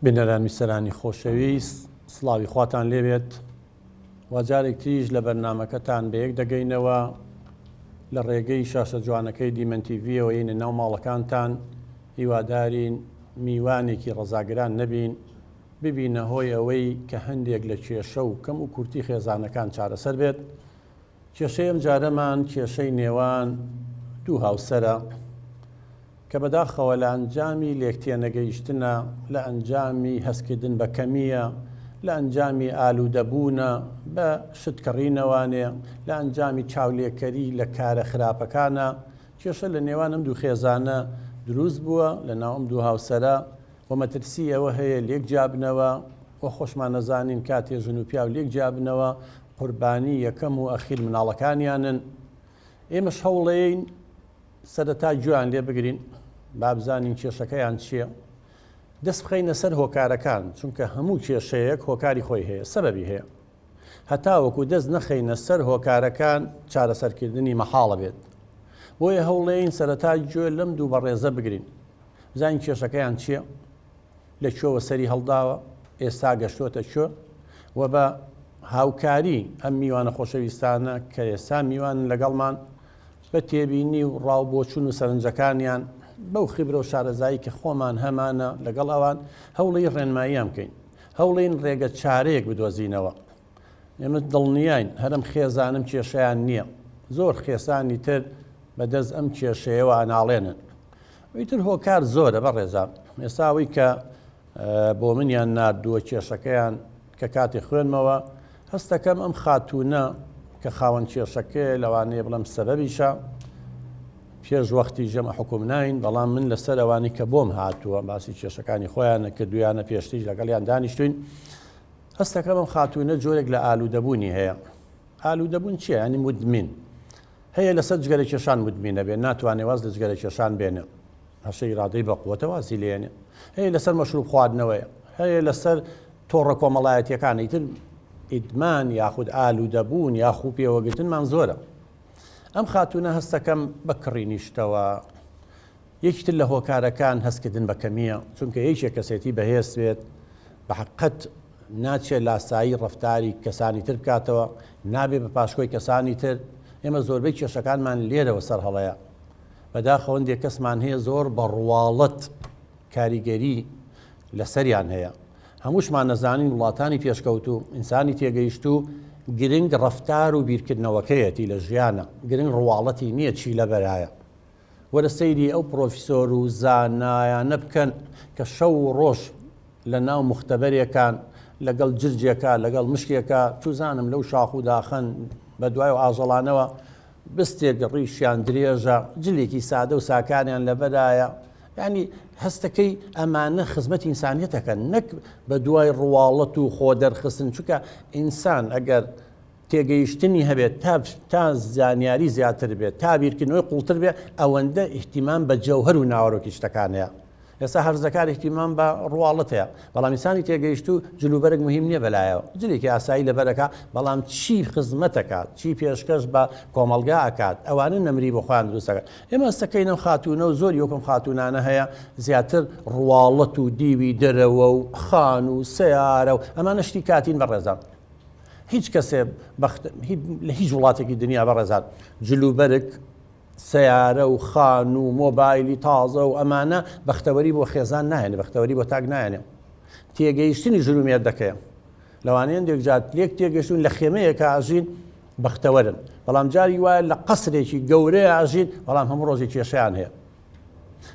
بنەران میسەرانی خۆشەویست، سڵاوی خواتان لێبێت. وەجارێک تریش لە بەرنامەکەتان بەیەک دەگەینەوە لە ڕێگەی شاشە جوانەکەی دیمەن تیڤیەوە یعنی ناو ماڵەکانتان. هیوادارین میوانێکی ڕەزاگران نەبین، ببینە هۆی ئەوەی کە هەندێک لە کێشە و کەم و کورتی خێزانەکان چارەسەر بێت. کێشەی ئەم جارەمان کێشەی نێوان دوو هاوسەرە کە بەداخەوە لە ئەنجامی لێکتێنەگەیشتنە، لە ئەنجامی هەستکردن بە کەمیە، لە ئەنجامی ئالوودەبوونە بە شتکەڕینەوانێ، لە ئەنجامی چاولێکەری لە کارە خراپەکانە. کێشە لە نێوان ئەم دوو خێزانە دروست بووە لە ناو ئەم دوو هاوسەرە و مەترسی ئەوە هەیە لێک جابنەوە و خۆشمان نەزانین کاتێ ژن و پیا و لێک جابنەوە قوربانی یەکەم و ئەخیر مناڵەکانیانن. ئێمەش هەوڵێین سەرەتا گوێیان لێ بگرین، با بزانین کێشەکەیان چییە، دەست بخەینە سەر هۆکارەکان، چونکە هەموو کێشەیەک هۆکاری خۆی هەیە، سەبەبی هەیە. هەتاوەکو دەست نەخەینە سەر هۆکارەکان چارەسەرکردنی مەحاڵە بێت. بۆیە هەوڵێین سەرەتا گوێ لەم دوو بەڕێزە بگرین، بزانین کێشەکەیان چییە، لەکوێوە سەری هەڵداوە، ئێستا گەشتۆتە کوێ و بە هاوکاری ئەم میوانە خۆشەویستانە کە ئێستا میوان لەگەڵمان بە تێبینی و ڕاوبۆچوون و سەرنجەکانیان بەو خیبرە و شارەزایی کە خۆمان هەمانە لەگەڵ ئەوان هەوڵی ڕێنماییان بکەین، هەوڵین ڕێگە چارەیەک بدۆزینەوە. ئێمە دڵنیاین هەرم خێزانم کێشەیان نییە، زۆر خێسانی تر بەدەست ئەم کێشەیەوە ئەناڵێنن. ئیتر هۆکار زۆرە بە ڕێزان. ئێستاوی کە بۆ منیان نردووە کێشەکەیان کە کاتی خوێنمەوە، هەستەکەم ئەم خاتوونە کە خاوەن کێشەکەی لەوانەیە بڵم سەبەبیشە پێش وەختی ژەمە حکوم ناین، بەڵام من لەسەر ئەوانی کە بۆم هاتووە باسی کێشەکانی خۆیانە کردویانە پێشتیش لەگەڵیان دانیشتوین. هەستەکەم ئەم خاتوونە جۆرێک لە ئالوودەبوونی هەیە. ئالوودەبوون چییە؟ ینی مدمین هەیە لەسەر جگەرە کێشان مدمینە بێن، ناتوانێت واز لە جگەرە کێشان بێنێ، هەشەی ڕادەی بەقووەتە وازی لێنێ. هەیە لەسەر مەشروب خواردنەوەیە، هەیە لەسەر تۆڕە کۆمەڵایەتیەکانی تر ئیدمان یاخود ئالوودەبوون یاخوو پێوەگرتنمان زۆرە. ئەم خاتوونە هەستەکەم بەکڕینیشتەوە. یەکتر لە هۆکارەکان هەستکردن بە کەمیە، چونکە یەکێک کەسێتی بەهێز بێت بە حقیقەت ناچێت لاسایی ڕەفتاری کەسانی تر بکاتەوە، نابێت بە پاشکۆی کەسانی تر. ئێمە زۆربەی کێشەکانمان لێرەوە سەر هەڵەیە. بەداخەوەندێک کەسمان هەیە زۆر بە ڕواڵەت کاریگەری لەسەریان هەیە. هەمووشمان نەزانین وڵاتانی پێشکەوت و ئینسانی تێگەیشت و گرنگ ڕەفتار و بیرکردنەوەکەیەتی لە ژیانە، گرنگ ڕواڵەتی نییە چی لەبەرایە. وەرە سەیری ئەو پرۆفیسۆر و زانایانە بکەن کە شەو و ڕۆژ لە ناو مختبەرێکان لەگەڵ جرجێکە لەگەڵ مشکێکە توزانم لەو شاخ و داخەن بە دوای و ئاژەڵانەوە بستێک ڕیشیان درێژە، جلێکی سادە و ساکانیان لەبەرایە. ینی هەستەکەی ئەمانە خزمەتی ئینسانیەتەکەن، نەک بە دوای ڕواڵەت و خۆ دەرخستن، چونکە ئینسان ئەگەر تێگەیشتنی هەبێت تا زانیاری زیاتر بێت، تا بیرکردنەوەی قوڵتر بێت، ئەوەندە ئیحتیمام بە جەوهەر و ناوەڕۆکی شتەکان هەیە. ئێستا هەرزەکار ئیحتیمام بە ڕواڵەت هەیە، بەڵام ئینسانی تێگەیشت و جلوبەرێک مهم نییە بەلایەوە، جلێکی ئاسایی لەبەرەکە، بەڵام چی خزمەتەکات، چی پێشکەش بە کۆمەڵگا ئەکات، ئەوانە نەمری بۆ خۆیان دروستەکەن. ئێمە هەستەکەینە خاتوونە و زۆر یۆکم خاتوونانە هەیە زیاتر ڕواڵەت و دیوی دەرەوە و خان و سیارە و ئەمانە شتی کاتین بەڕێزان. هیچ کەسێ لە هیچ وڵاتێکی دنیا بەڕێزان جلوبەرێک سیارە و خان و مۆبایلی تازە و ئەمانە بەختەوەری بۆ خێزان نایێنێ، بەختەوەری بۆ تاک نایێنێ. تێگەیشتنی ژرومێت دەکەیە. لەوانەیە دێکجات لێک تێگەشتون لە خێمەیەکە ئاژین بەختەوەرن، بەڵام جاری وایە لە قەسرێکی گەورەیە ئاژین، بەڵام هەموو ڕۆژی کێشەیان هەیە.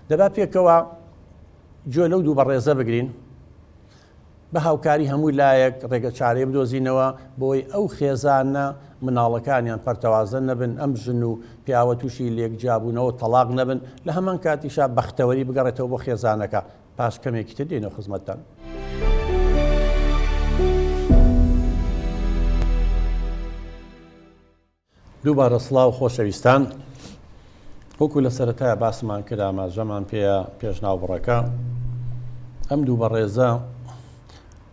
دەبا پێکەوە گوێ لەو دوو بەڕێزە بگرین، بە هاوکاری هەموو لایەک ڕێگە چارەیە بدۆزینەوە بۆی ئەو خێزانە مناڵەکانیان پەرتەوازە نەبن، ئەم ژن و پیاوە تووشی لێک جابوونەوە تەلاق نەبن، لە هەمان کاتیشا بەختەوەری بگەڕێتەوە بۆ خێزانەکە. پاش کەمێکی تر دێنەوە خزمەتتان. دووبارە سڵاو خۆشەویستان. وەکو لە سەرەتایە باسمان کرد ئاماژەمان پێیە پێشناوبڕەکە ئەم دوو بەڕێزە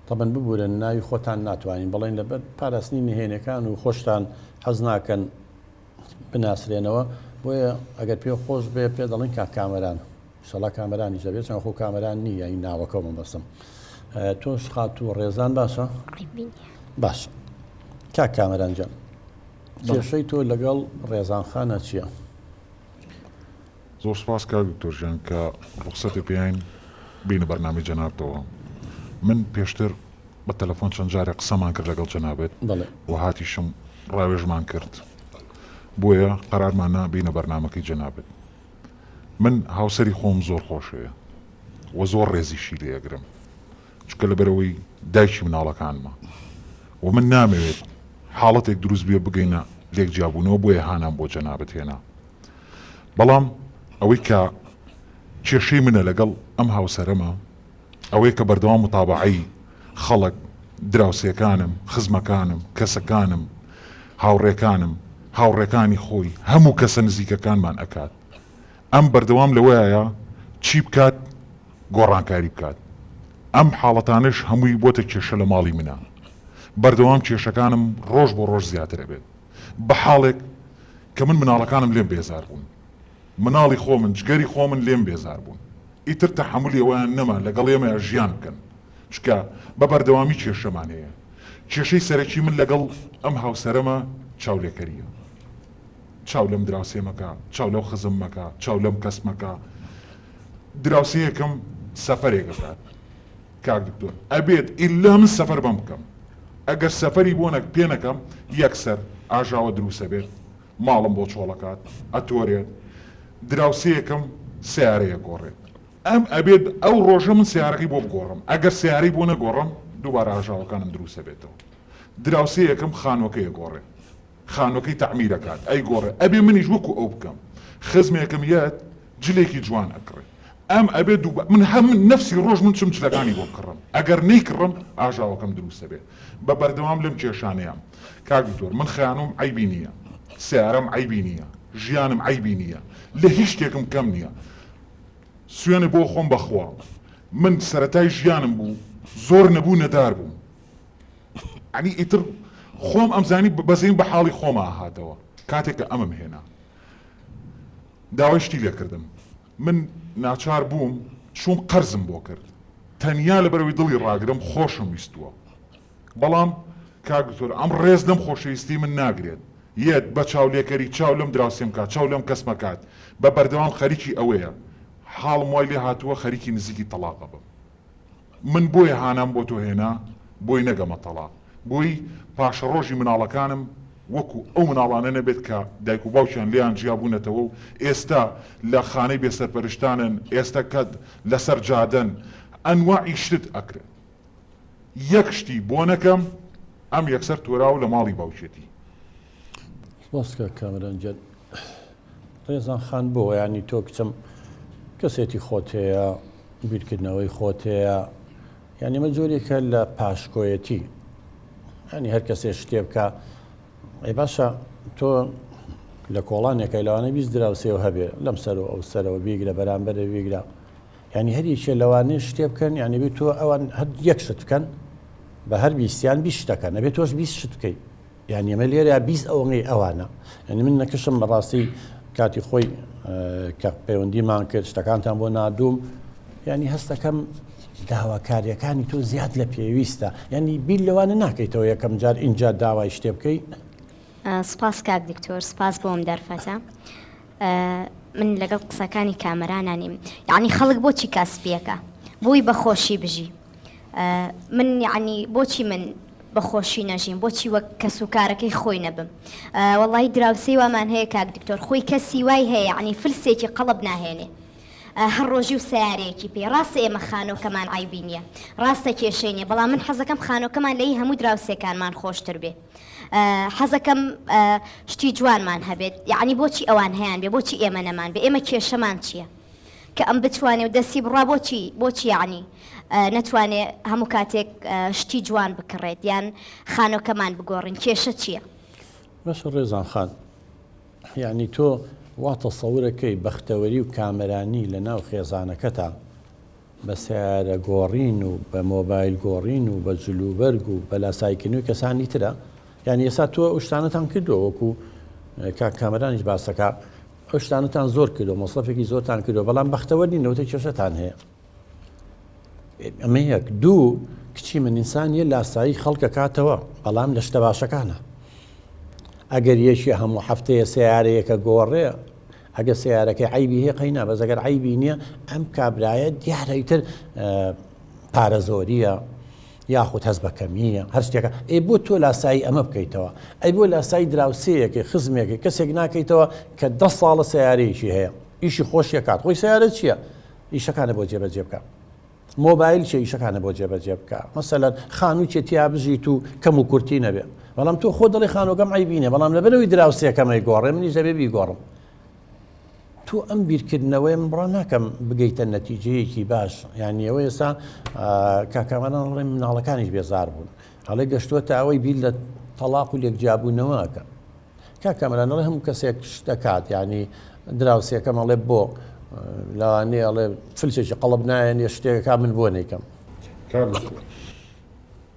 تەبەن ببورن ناوی خۆتان ناتوانین بڵێن لەبەر پاراستنی نهێنەکان و خۆشتان حەز ناکەن بناسرێنەوە، بۆیە ئەگەر پێ خۆش بێ پێ دەڵێن کامەران، ئینشەڵا کامەرانی جەبێت، چەند خۆ کامەران نییە، این ناوەکە مەبەستم. تۆش خات و ڕێزان باشە؟ باش کاک کامەرانجان کێشەی تۆ لەگەڵ ڕێزانخانە چییە؟ زۆر سپاس کاک دکتۆرژیان کە ڕوخسەتی پێیان بینە بەرنامەی جەنابتەوە. من پێشتر بە تەلەفۆن چەند جارێک قسەمان کرد لەگەڵ جەنابێت و هاتیشم ڕاوێژمان کرد بۆیە قەرارمانە بینە بەرنامەکەی جەنابێت. من هاوسەری خۆم زۆر خۆشەیە و زۆر ڕێزیشی لێگرم چکە لەبەرەوەی دایکی مناڵەکانمە و من نامەوێت حاڵەتێک دروست بێ بگەینە لێک جیابوونەوە بۆیە هانام بۆ جەنابەت هێنا. بەڵام ئەوەی کە کێشەی منە لەگەڵ ئەم هاوسەرەمە ئەوەی کە بەردەوام متابعەی خەڵک دراوسێکانم، خزمەکانم، کەسەکانم، هاوڕێکانم، هاوڕێکانی خۆی هەموو کەسە نزیکەکانمان ئەکات. ئەم بەردەوام لەوەیە چی بکات گۆڕانکاری بکات. ئەم حاڵەتانش هەمووی بۆتە کێشە لە ماڵی منە. بەردەوام کێشەکانم ڕۆژ بۆ ڕۆژ زیاتر ئەبێت بە حاڵێک کە من مناڵەکانم لێم بێزار بوون، مناڵی خۆمن جگەری خۆمن لێم بێزار بوون. ئیتر تەحەمولی ئەویان نەما لەگەڵ ئێمە ژیان بکەن چکە بە بەردەوامی کێشەمان هەیە. کێشەی سەرەکی من لەگەڵ ئەم هاوسەرەمە چاولێکەریە. چاو لەم دراوسێمەکە، چاو لەو خزممەکە، چاو لەم کەسمەکە. دراوسەیەکم سەفەرێک بکات کاک دکتۆر ئەبێت ئیلا من سەفەر بەم بکەم. ئەگەر سەفەری بۆ پێ نەکەم یەکسەر ئاژاوە دروسە بێت، ماڵم بۆ چۆڵەکات، ئەتۆرێت. دراوسەیەکم سیارەیە گۆڕێت. ئەم ئەبێت ئەو ڕۆژە من سیارەکەی بۆ بگۆڕم. ئەگەر سیارەی بۆ نەگۆڕم دووبارە ئاژاوەکانم دروسە بێتەوە. دراوسەیەکم خانووەکەیە گۆڕێت، خانووەکەی تەعمیرەکات، ئەی گۆڕێ. ئەبێ منیش وەکو ئەو بکەم. خزمێکم یەت جلێکی جوان ئەکڕێت. ئەم ئەبێت من هەم نەفسی ڕۆژ من چم جلەکانی بۆ بکڕم. ئەگەر نەیکڕم ئاژاوەکەم دروسە بێت. بە بەردەوام لەم کێشانەیە کاک دکتۆر من خەیانۆم عەیبی نییە، سیارەم عەیبی نییە، ژیانم عەیبی نییە، لە هیچ شتێکم کەم نییە. سوێنە بۆ خۆم بەخوا من سەرەتای ژیانم بوو زۆر نەبوو نەدار بووم. عنی ئیتر خۆم ئەمزانی بەزین بە حاڵی خۆمە هاتەوە کاتێککە ئەمەم هێنا. داوای شتی لێکردم. من ناچار بووم چوم قەرزم بۆ کرد تەنیا لەبەرەوەی دڵی ڕاگرم خۆشم ویستووە. بەڵام کاک دکتۆر ئەم ڕێز لەم خۆشەویستی من ناگرێت. یەت بە چاولێکەری چاو لەم دراوسێم کات، چاو لەم کەسمە کات. بە بەردەوام خەریکی ئەوەیە حاڵم وای لێ هاتووە خەریکی نزیکی تەلاقە بم. من بۆیە هانام بۆ تۆ هێنا بۆی نەگەمە تەلاق، بۆی پاشە ڕۆژی مناڵەکانم وەکو ئەو مناڵانە نەبێت کە دایک و باوکیان لیان جیابوونەتەوە و ئێستا لە خانەی بێسەرپەرشتانن، ئێستا کەت لەسەر جادەن ئەنواعی شت ئەکرێت. یەک شتی بۆ نەکەم ئەم یەکسەر تۆراو لە ماڵی باوکێتی. باسکە کامەرانجان ڕێزان خان بۆ ینی تۆ کچم کەسێتی خۆت هەیە، بیرکردنەوەی خۆت هەیە، یعنی مە جۆرێکە لە پاشکۆیەتی ینی هەر کەسێ شتێ بکە. ئەی باشە تۆ لە کۆڵانێکە لەوانە بیست دراوسێ و هەبێ لەم سەر و ئەو سەرەوە بیگرە بەرامبەرە بیگرە، ینی هەریەکێ لەوانەیە شتێ بکەن، یعنی بێت تۆ ئەوان هەر یەک شت بکەن بە هەر بیستیان بیست شتەکەن، ئەبێت تۆش بیست شت بکەیت. یعنی ئەمە لێرە بیست ئەوەی ئەوانە. یعنی من نەکەشم بەڕاستی کاتی خۆی کە پەیوەندیمان کرد شتەکانتان بۆ نادوم، یعنی هەستەکەم داواکاریەکانی تۆ زیاد لە پێویستە. یعنی بیل لەوانە ناکەیتەوە یەکەم جار اینجا داوای شتێ بکەیت. سپاس کاک دکتۆر، سپاس بۆم دەرفەتە. من لەگەڵ قسەکانی کامەرانانیم. یعنی خەڵک بۆچی کاسپیەکە بۆی بەخۆشی بژی. من یعنی بۆچی من بەخۆشی نەژیم، بۆچی وەک کەس و کارەکەی خۆی نەبم. وەڵی دراوسەی وامان هەیە کاک دکتۆر، خۆی کەسی وای هەیە یعنی فلسێکی قەڵب ناهێنێ، هەر ڕۆژی و سیارەیەکی پێ. ڕاستە ئێمە خانۆکەمان عیبی نییە، ڕاستە کێشەی نیە، بەڵام من حەزەکەم خانۆکەمان لەی هەموو دراوسێکانمان خۆشتر بێ. حەزەکەم شتی جوانمان هەبێت. یعنی بۆچی ئەوان هەیەان بێ، بۆچی ئێمە نەمان بێ؟ ئێمە کێشەمان چییە کە ئەم بتوانێ و دەستی بڕا؟ بۆچی یعنی نەتوانێ هەموو کاتێک شتی جوان بکڕێت یان خانۆکەمان بگۆڕین؟ کێشە چییە؟ بەش ڕێزان خان، یعنی تۆ وا تەسەورەکەی بەختەوەری و کامەرانی لە ناو خێزانەکەتە بە سیارە گۆڕین و بە مۆبایل گۆڕین و بە جلوبەرگ و بە لاسایکردنەوەی کەسانی ترە. یعنی ئێستا تۆ ئەو شتانەتان کردووە وەکو کاک کامەرانیش باسەکە، ئەو شتانەتان زۆر کردو، مەسڵەفێکی زۆرتان کردو، بەڵام بەختەوەری نەوتە کێشەتان هەیە. ئەمە یەک دوو کچی من ئینسانیە لاسایی خەڵکە کاتەوە بەڵام لە شتە باشەکانە ئەگەر یەکی هەموو هەفتەیە سیارەیەکە گۆڕێ ئەگە سیارەکەی عیبی هەیە قەینا بەس ئەگەر عیبی نییە ئەم کابرایە دیارەیتر پارە زۆریە یاخود هەست بە کەمیە هەر شتێکە ئەی بۆ تۆ لاسایی ئەمە بکەیتەوە ئەی بۆ لاسایی دراوسەیەکی خزمێکی کەسێک ناکەیتەوە کە 10 ساڵە سیارەیەکی هەیە ئیشی خۆشیە کات خۆی سیارە چییە؟ ئیشەکانە بۆ جێبەجێ بکە مۆبایل چێ ئیشەکانە بۆ جێبەجێ بکە مەسەلەن خانوویێ تیا بژیت و کەم و کورتی نەبێ بەڵام تۆ خۆ دڵی خانۆکەم عیبینە بەڵام لەبەرەوەی دراوسەکەمەی گۆڕێ منیش دەبێ بیگۆڕم تو ئەم بیرکردنەوەی من بڕا ناکەم بگەیتە نەتیجەیەکی باش یعنی ئەوە ئێستا کاکەمانان ڕێ مناڵەکانیش بێزار بوون هەڵێ گەشتووەتە ئەوەی بیر لە تەلاق و لێکجیابوونەوەکە کاکەمەرانەڵێ هەموو کەسێک شتەکات یعنی دراوسەکەم ئەڵێ بۆ لەوانەیە ئەڵێ فلسێکی قەڵب نایەن یە شتێکەکە من بۆ نەیکەم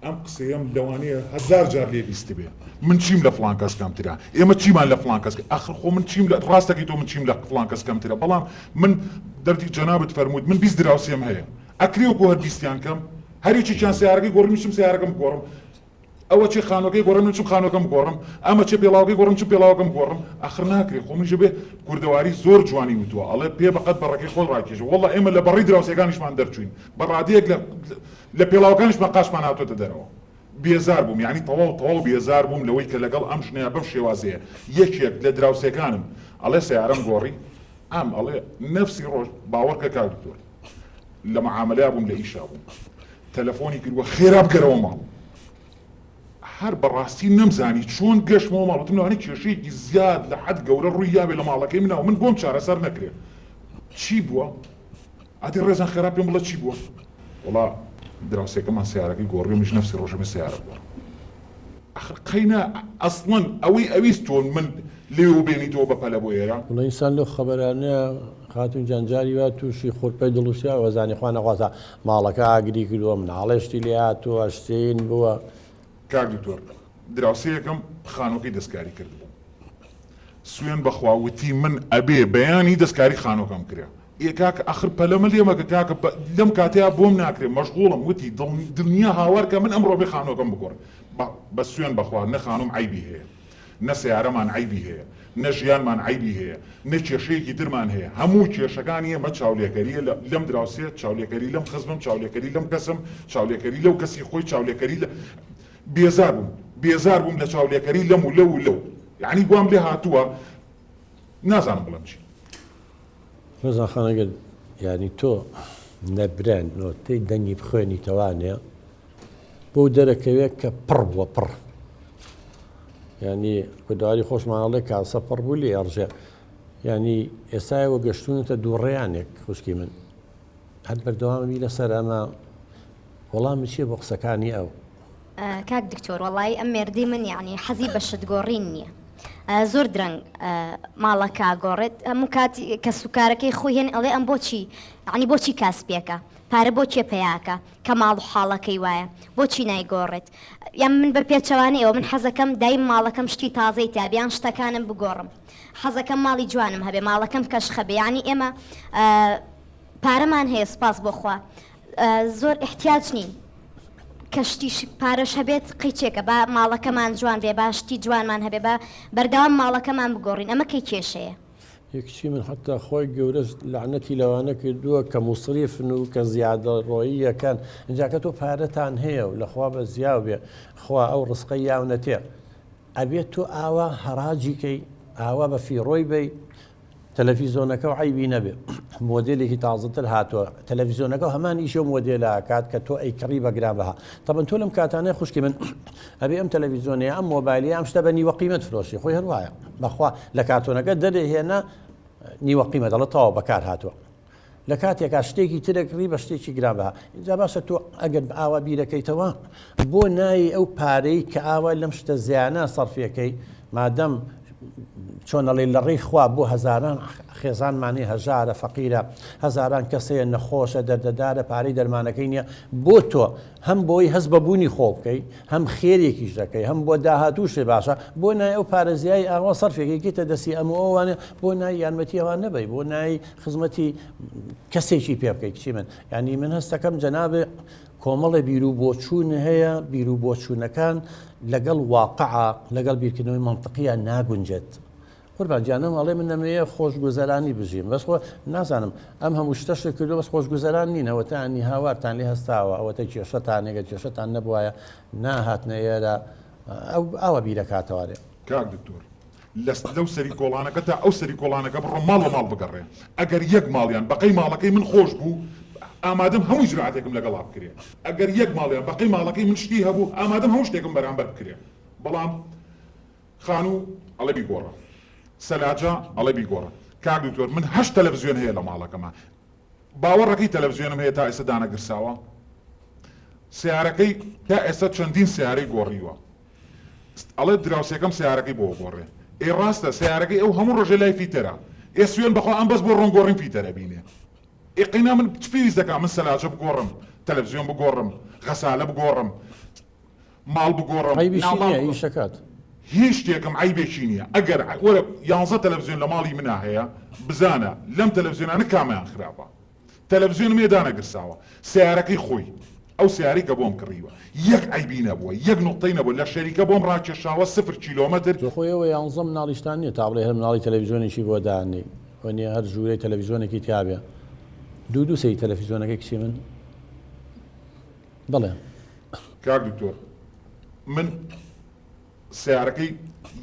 ئەم قسەیەم لەوانەیە 1000 جار لێ بیستی بێ من چیم لە فڵان کەس کەمترە ئێمە چیمان لە فڵان کەس ئاخر خۆ من چیم لە ڕاستەکەی تۆ من چیم لە فڵان کەس کەمترە بەڵام من دەردی جەنابەت فەرمووت من 20 دراوسێم هەیە ئەکرێ بۆ هەر 20یان کەم هەرێکیان سیارەکەی گۆڕم چم سیارەکەم گۆڕم ئەوە چی خانۆکەی گۆڕم چم خانۆکەم گۆڕم ئەمە چه پێڵاوەکەی گۆڕم چم پێڵاوەکەم گۆڕم ئاخر ناکرێ خۆ منیش بێ کوردەواری زۆر جوانی وتووە ئەڵێ پێ بەقەت بەڕێکەی خۆی ڕاکێژە وەڵڵا ئێمە لە بەڕی دراوسەکانیشمان دەرچوین بەڕادەیەک لە پێڵاوەکانیشمان قاشمان هاتوۆتە دەرەوە بێزار بووم یعنی تەواو بێزار بووم لەوەی کە لەگەڵ ئەم ژنەیە بەم شێوازەیە یەکێک لە دراوسەکانم ئەڵێ سیارەم گۆڕی ئەم ئەڵێ نەفسی ڕۆژ باوەڕکە کاردکتۆر لە معاملەیە بووم لە ئیشا بووم تەلەفۆنی کردووە خێرا بگەرەوە ماڵ هەر بەڕاستی نەمزانی چۆن گەشتمەوە ماڵەتم لەوانەیە کێشەیەکی زیاد لە حەد گەورە ڕووی یابێ لە ماڵەکەی منەوە من بۆم چارەسەر نەکرێ چی بووە؟ ئادی ڕێزان خێرا پێم بڵێ چی بووە؟ وڵا دراوسێکەمان سیارەکەی گۆڕی منیش نەفسی ڕۆژەمە سیارە گۆڕ ئاخر قەینا ئەسڵەن ئەوەی ئەویست تۆ من لێو بێنیتەوە بەپەلە بۆ ئێرە وڵا ئینسان لەو خەبەرانەیە خاتون جانجاری وا تووشی خۆرپەی دڵوسیا وەزانی خوا نەخوازە ماڵەکە ئاگری کردووە مناڵێشتی لێ هاتووە شتین بووە کاک دکتۆر دراوسەیەکەم خانۆکەی دەستکاری کردبوو سوێن بەخواوتی من ئەبێ بەیانی دەستکاری خانۆکەم کرێ کاکە ئەخر پەلەمە لێمەکە کاکە لەم کاتەیە بۆم ناکرێ مەشغوڵم وتی دڵنیا هاوارکە من ئەمڕۆ بێ خانۆکەم بگۆڕ بە سوێن بەخوا نە خانۆم عیبی هەیە نە سیارەمان عیبی هەیە نە ژیانمان عیبی هەیە نە کێشەیەکی ترمان هەیە هەموو کێشەکانی ئێمە چاولێکەریە لەم دراوسێ چاولێکەری لەم خزمم چاولێکەری لەم کەسم چاولێکەری لەو کەسی خۆی چاولێکەری بێزار بووم لە چاولێکەری لەم و لەو یعنی گوام لێ هاتووە نازانم بڵم چی ڕێزان خانەگەر یعنی تۆ نەبرێن نۆتەی دەنگی بخوێنی تەوانێ بۆ دەرەکەوێت کە پڕ بووە پڕ ینی کوداری خۆشمانەڵێ کاسە پڕ بوو لێ ئەڕژێ ینی ئێستایەوە گەشتونەتە دووڕێیانێک خوشکی من هەر بەردەوامی لەسەر ئەمە وەڵامی چییە بۆ قسەکانی ئەو کاک دکتۆر وەڵی ئەم مێردی من یعنی حەزی بە شتگۆڕین نییە زۆر درەنگ ماڵەکە گۆڕێت هەموو کاتی کە سوکارەکەی خۆی هێن ئەڵێ ئەم بۆچی یعنی بۆچی کاسپێکە پارە بۆچیە پێیاکە کە ماڵ و حاڵەکەی وایە بۆچی نایگۆڕێت یان من بە پێچەوانی ئەوە من حەزەکەم دایم ماڵەکەم شتی تازەی تابیان شتەکانم بگۆڕم حەزەکەم ماڵی جوانم هەبێ ماڵەکەم کەش خەبێ ینی ئێمە پارەمان هەیە سپاس بۆخوا زۆر احتیاج نین کەشتیش پارەش هەبێت قیچێکە بە ماڵەکەمان جوان بێ باشتی جوانمان هەبێ بە بەردەوام ماڵەکەمان بگۆڕین ئەمە کەی کێشەیە یەکچی من حتا خۆی گەورەش لعنەتی لەوانە کردووە کە موسریفن و کە زیادە ڕۆییەکەن اینجاکە تۆ پارەتان هەیە و لەخوا بە زیاو بێ خوا ئەو ڕسقەی یاونەتێ ئەبێت تۆ ئاوا هەراجیکەی ئاوا بە فیڕۆی بی تەلەڤیزۆنەکە و عیبی نەبێ مۆدلێکی تازەتر هاتووە تەلەڤیزۆنەکە و هەمان ئیشە مۆدلە کات کە تۆ ئەیکڕی بەگران بەها تەبەن تۆ لەم کاتانەیە خوشکی من ئەبێ ئەم تەلەڤیزۆنەیە ئەم مۆبایلی ئەم شتە بە نیوە قیمەت فرۆشی خۆی هەروایە بەخوا لە کارتۆنەکە دەرێهێنا نیوە قیمەت دەڵە تەواو بەکار هاتووە لە کاتێکا شتێکی ترەکڕی بە شتێکی گران بەها اینجا باشە تۆ ئەگەر ئاوا بیرەکەیتەوە بۆ نایی ئەو پارەی کە ئاوا لەم شتە زیانە سەرفیەکەی مادەم چۆنەڵی لە ڕێی خوا بۆ هەزاران خێزانمانی هەژارە فەقیرە هەزاران کەسەیە نەخۆشە دەردەدارە پارەی دەرمانەکەی نییە بۆ تۆ هەم بۆی هەست بەبوونی خۆ بکەی هەم خێرێکیش دەکەی هەم بۆ داهاتووشێ باشە بۆ نای ئەو پارێزیایی ئاوا سەرفێکێکیتە دەستی ئەمە ئەوانە بۆ نای یارمەتی ئەوان نەبەی بۆ نای خزمەتی کەسێکی پێ بکەی کچی من یعنی من هەستەکەم جەنابێ کۆمەڵی بیر و بۆچوون هەیە بیر و بۆچوونەکان لەگەڵ واقعە لەگەڵ بیرکردنەوەی منطقیە ناگونجێت قوربان جانم ئەڵێ من نەمەیە خۆشگوزەرانی بژیم بەس خۆ نازانم ئەم هەموو شتەشت کردو بەس خۆشگوزەران نینەوە تانی هاوارتان لێ هەستاوە ئەوەتە کێشەتانێگە کێشەتان نەبووایە ناهاتنە ئێرە ئەوە بیرەکاتەوارێ کاک دکتۆر لەو سەری کۆڵانەکە تا ئەو سەری کۆڵانەکە بڕۆ ماڵ و ماڵ بگەڕێ ئەگەر یەک ماڵیان بەقەی ماڵەکەی من خۆش بوو ئامادەم هەموو جرعاتێکم لەگەڵا بکرێ ئەگەر یەک ماڵیان بەقەی ماڵەکەی من شتی هەبوو ئامادەم هەموو شتێکم بەرامبەر بکرێ بەڵام خانوو ئەڵێ بیگۆڕە سەلاجە ئەڵێ بیگۆڕە کاک دکتۆر من 8 تەلەڤیزیۆن هەیە لە ماڵەکەمە باوەڕەکەی تەلەڤیزیۆنم هەیە تا ئێستا دانەگرساوە سیارەکەی تا ئێستا چەندین سیارەی گۆڕیوە ئەڵێ دراوسێکەم سیارەکەی بۆ گۆڕێ ئێ ڕاستە سیارەکەی ئەو هەموو ڕۆژە لای فیتەرە ئێ سوێن بەخوا ئەم بەس بۆ ڕۆنگۆڕین فیتەرە بینێ ئێ قینا من چپیریز دەکەم من سەلاجە بگۆڕم تەلەڤیزیۆن بگۆڕم غەسالە بگۆڕم ماڵ بگۆڕم ئیشەکات هیچ شتێکم عیبێکی نییە ئەگەر وەرە 11 تەلەڤیزیۆن لە ماڵی منە هەیە بزانە لەم تەلەڤیزیۆنانە کامیان خراپە تەلەڤیزیۆنم ێ دانەگرساوە سیارەکەی خۆی ئەو سیاری کە بۆم کڕیوە یەک عیبی نەبووە یەک نقطەی نەبوو لە شەریکە بۆم ڕاکێشاوە 0 کیلۆمەتر خۆیەوە 11 مناڵیشتان نییە تا بڵێ هەر مناڵی تەلەڤیزیۆنێکی بۆ دانی وەنیە هەر ژوورەی تەلەڤیزیۆنێکی تیابێ دوو سەی تەلەڤیزیۆنەکەی کچی من بەڵێ کاک دکتۆر من سیارەکەی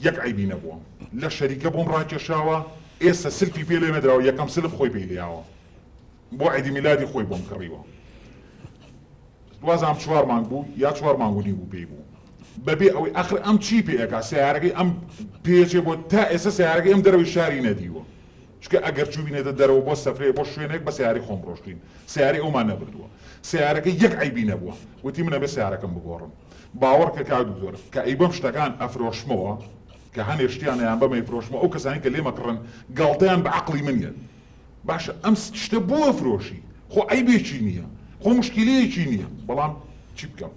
یەک عیبی نەبووە لە شەریکە بۆم ڕاکێشاوە ئێستا سلفی پێ لێ نەدراوە یەکەم سلف خۆی پێی لێیاوە بۆ عیدی میلادی خۆی بۆم کڕیوە دوازام 4 مانگ بوو یا 4 مانگ و نیو بوو پێی بوو بەبێ ئەوەی ئەخر ئەم چی پێ ئەکا سیارەکەی ئەم پێچێ بۆ تا ئێستا سیارەکەی ئەم دەرەوەی شاری نەدیوە چکە ئەگەر چوو بینێتە دەرەوە بۆ سەفرەیە بۆ شوێنێک بە سیاری خۆم ڕۆشتین سیاری ئەومان نەبردووە سیارەکەی یەک عیبی نەبووە وتی منە بێ سیارەکەم بگۆڕم باوەڕکە کاک دکتۆر کە ئەی بەم شتەکان ئەفرۆشمەوە کە هەنێ شتیانیان بەمەی فرۆشمەوە ئەو کەسانی کە لێمە کڕن گاڵتەیان بە عەقڵی منیە باشە ئەم شتە بۆ ئەفرۆشی خۆ عیبێکی نییە خۆ مشکلەیەکی نییە بەڵام چی بکەم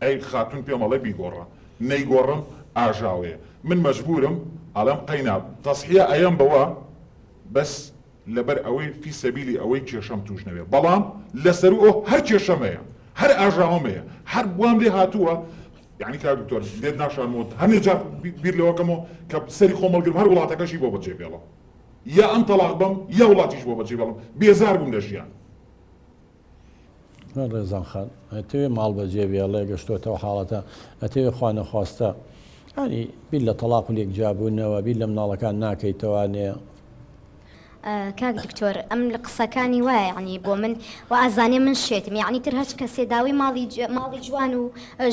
ئەی خاتون پێم ئەڵێ بیگۆڕە نەیگۆڕم ئاژاوەیە من مەجبورم ئەڵێم قەینا تەسحیە ئەیەم بەوە بەس لەبەر ئەوەی فی سەبیلی ئەوەی کێشەم توش نەبێ بەڵام لەسەر ئەو هەر کێشەمەیە هەر ئاژاوەمەیە هەر بوام لێ هاتووە یعنی کاک دکتۆر لێت ناشانمەوە هەرێ جار بیر لەوەکەمەوە کە سەری خۆمەڵگرم هەر وڵاتەکەشی بۆ بەجێ بێڵە یا ئەم تەلاق بم یا وڵاتیش بۆ بەجێ بێڵم بێزار بووم لە ژیان ڕێزان خان ئەتەوێ ماڵ بەجێ بێڵێ گەشتۆتەوە حاڵەتە ئەتەوێ خوا نەخواستە ینی بیر لە تەلاق و لێکجابوونەوە بیر لە مناڵەکان ناکەیتەوانێ کاک دکتۆر ئەم لە قسەکانی وایە ینی بۆ من و ئازانێ من شێتم یعنی تر هەچ کەسێ داوای ماڵی جوان و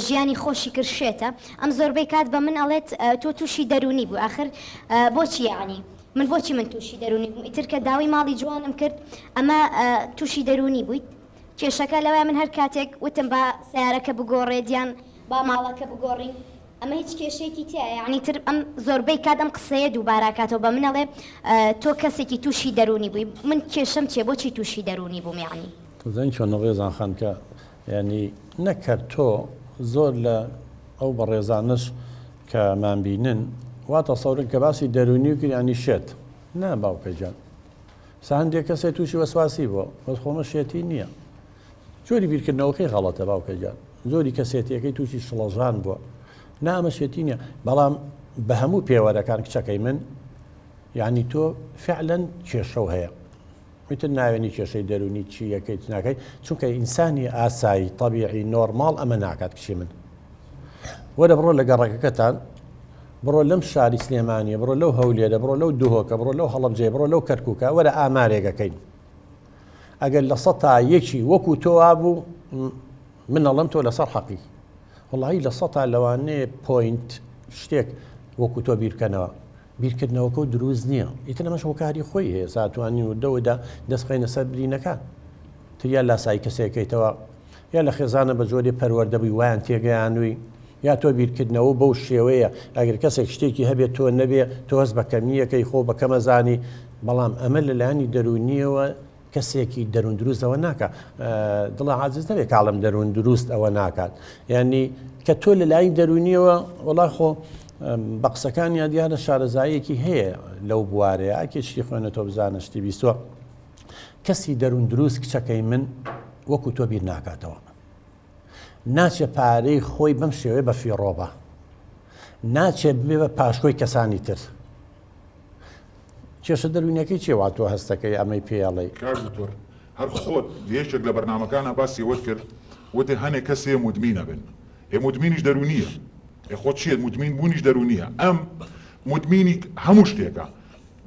ژیانی خۆشی کرد شێتە ئەم زۆربەی کات بە من ئەڵێت تۆ تووشی دەرونی بوو آخر بۆچی یعنی من بۆچی من تووشی دەرونی بووم ئیتر کە داوای ماڵی جوانم کرد ئەمە تووشی دەرونی بوویت کێشەکە لەوەیە من هەر کاتێک وتم بە سیارەکە بگۆڕێدیان با ماڵەکە بگۆڕین ئەمە هیچ کێشەیەکی تایە یعنی تر ئەم زۆربەی کات ئەم قسەیە دووباراکاتەوە بە منەڵێ تۆ کەسێکی تووشی دەرونی بووی من کێشەم چێ بۆچی تووشی دەرونی بووم یعنی تۆزەنگ چۆن ڕێزان خان کە ینی نەکرد تۆ زۆر لە ئەو بە ڕێزانش کەمان بینن واتە سەورن کە باسی دەرونی و کریانی شێت نا باوکە جان سا هەندێک کەسێک تووشی وەسواسی بووە بەس خۆمە شێتی نییە جۆری بیرکردنەوەکەی غەڵەتە باوکە جان زۆری کەسێتیەکەی تووشی شڵەژان بووە نامەشێتی نییە بەڵام بە هەموو پێوەرەکان کچەکەی من یعنی تۆ فعلەن کێشە هەیە میتر ناوێنی کێشەی دەرونی چی یەکەیت ناکەی چونکە ئینسانی ئاسایی طبیعی نۆرماڵ ئەمە ناکات کشی من وەرە بڕۆ لە گەڕەکەکەتان بڕۆ لەم شاری سلێمانیە بڕۆ لەو هەولێرە بڕۆ لەو دوهۆکە بڕۆ لەو هەڵەبجێ بڕۆ لەو کەرکووکە وەرە ئامارێگەکەین ئەگەر لە 100 تا یەکی وەکو تۆوا بوو من ئەڵەم تۆ لەسەر حەقی وڵی لە 100 تا لەوانەیە پۆینت شتێک وەکو تۆ بیرکەنەوە بیرکردنەوەکە و دروست نییە ئیتر ئەمەش هۆکاری خۆی هەیە ساتوانی و دەوەدا دەستخینە سەر برینەکان تو یا لاسایی کەسێکەکەیتەوە یا لە خێزانە بە جۆری پەروەردەبووی وایان تێگەیانووی یا تۆ بیرکردنەوە بەو شێوەیە ئەگەر کەسێک شتێکی هەبێت تۆ نەبێ تۆ هەست بە کەمیەکەی خۆ بە کەمەزانی بەڵام ئەمە لەلایەنی دەرونیەوە کەسێکی دەروون دروست ئەوە ناکات دڵە عاجز نەبێت کاڵم دەروون دروست ئەوە ناکات یعنی کە تۆ لەلایەن دەرونیەوە وەڵای خۆ بە قسەکانیان دیارە شارەزاییەکی هەیە لەو بوارەیە ئاکێشتی خوێنە تۆ بزانە شتی بیستوە کەسی دەروون دروست کچەکەی من وەکو تۆ بیر ناکاتەوە ناچێت پارەی خۆی بەم شێوەیە بە فیڕۆبە ناچێت بێ بە پاشکۆی کەسانی تر کێشە دەرونیەکەی چێوا تۆ هەستەکەی ئەمەی پێڵێ کاردۆر هەر خۆت یەکێک لە بەرنامەکانە باسی وت کرد وتێ هەنێک کەسێ مدمینە بن هێ مدمینیش دەرونیە خۆ چیت مدمین بوونیش دەرونیە ئەم مدمینی هەموو شتێکە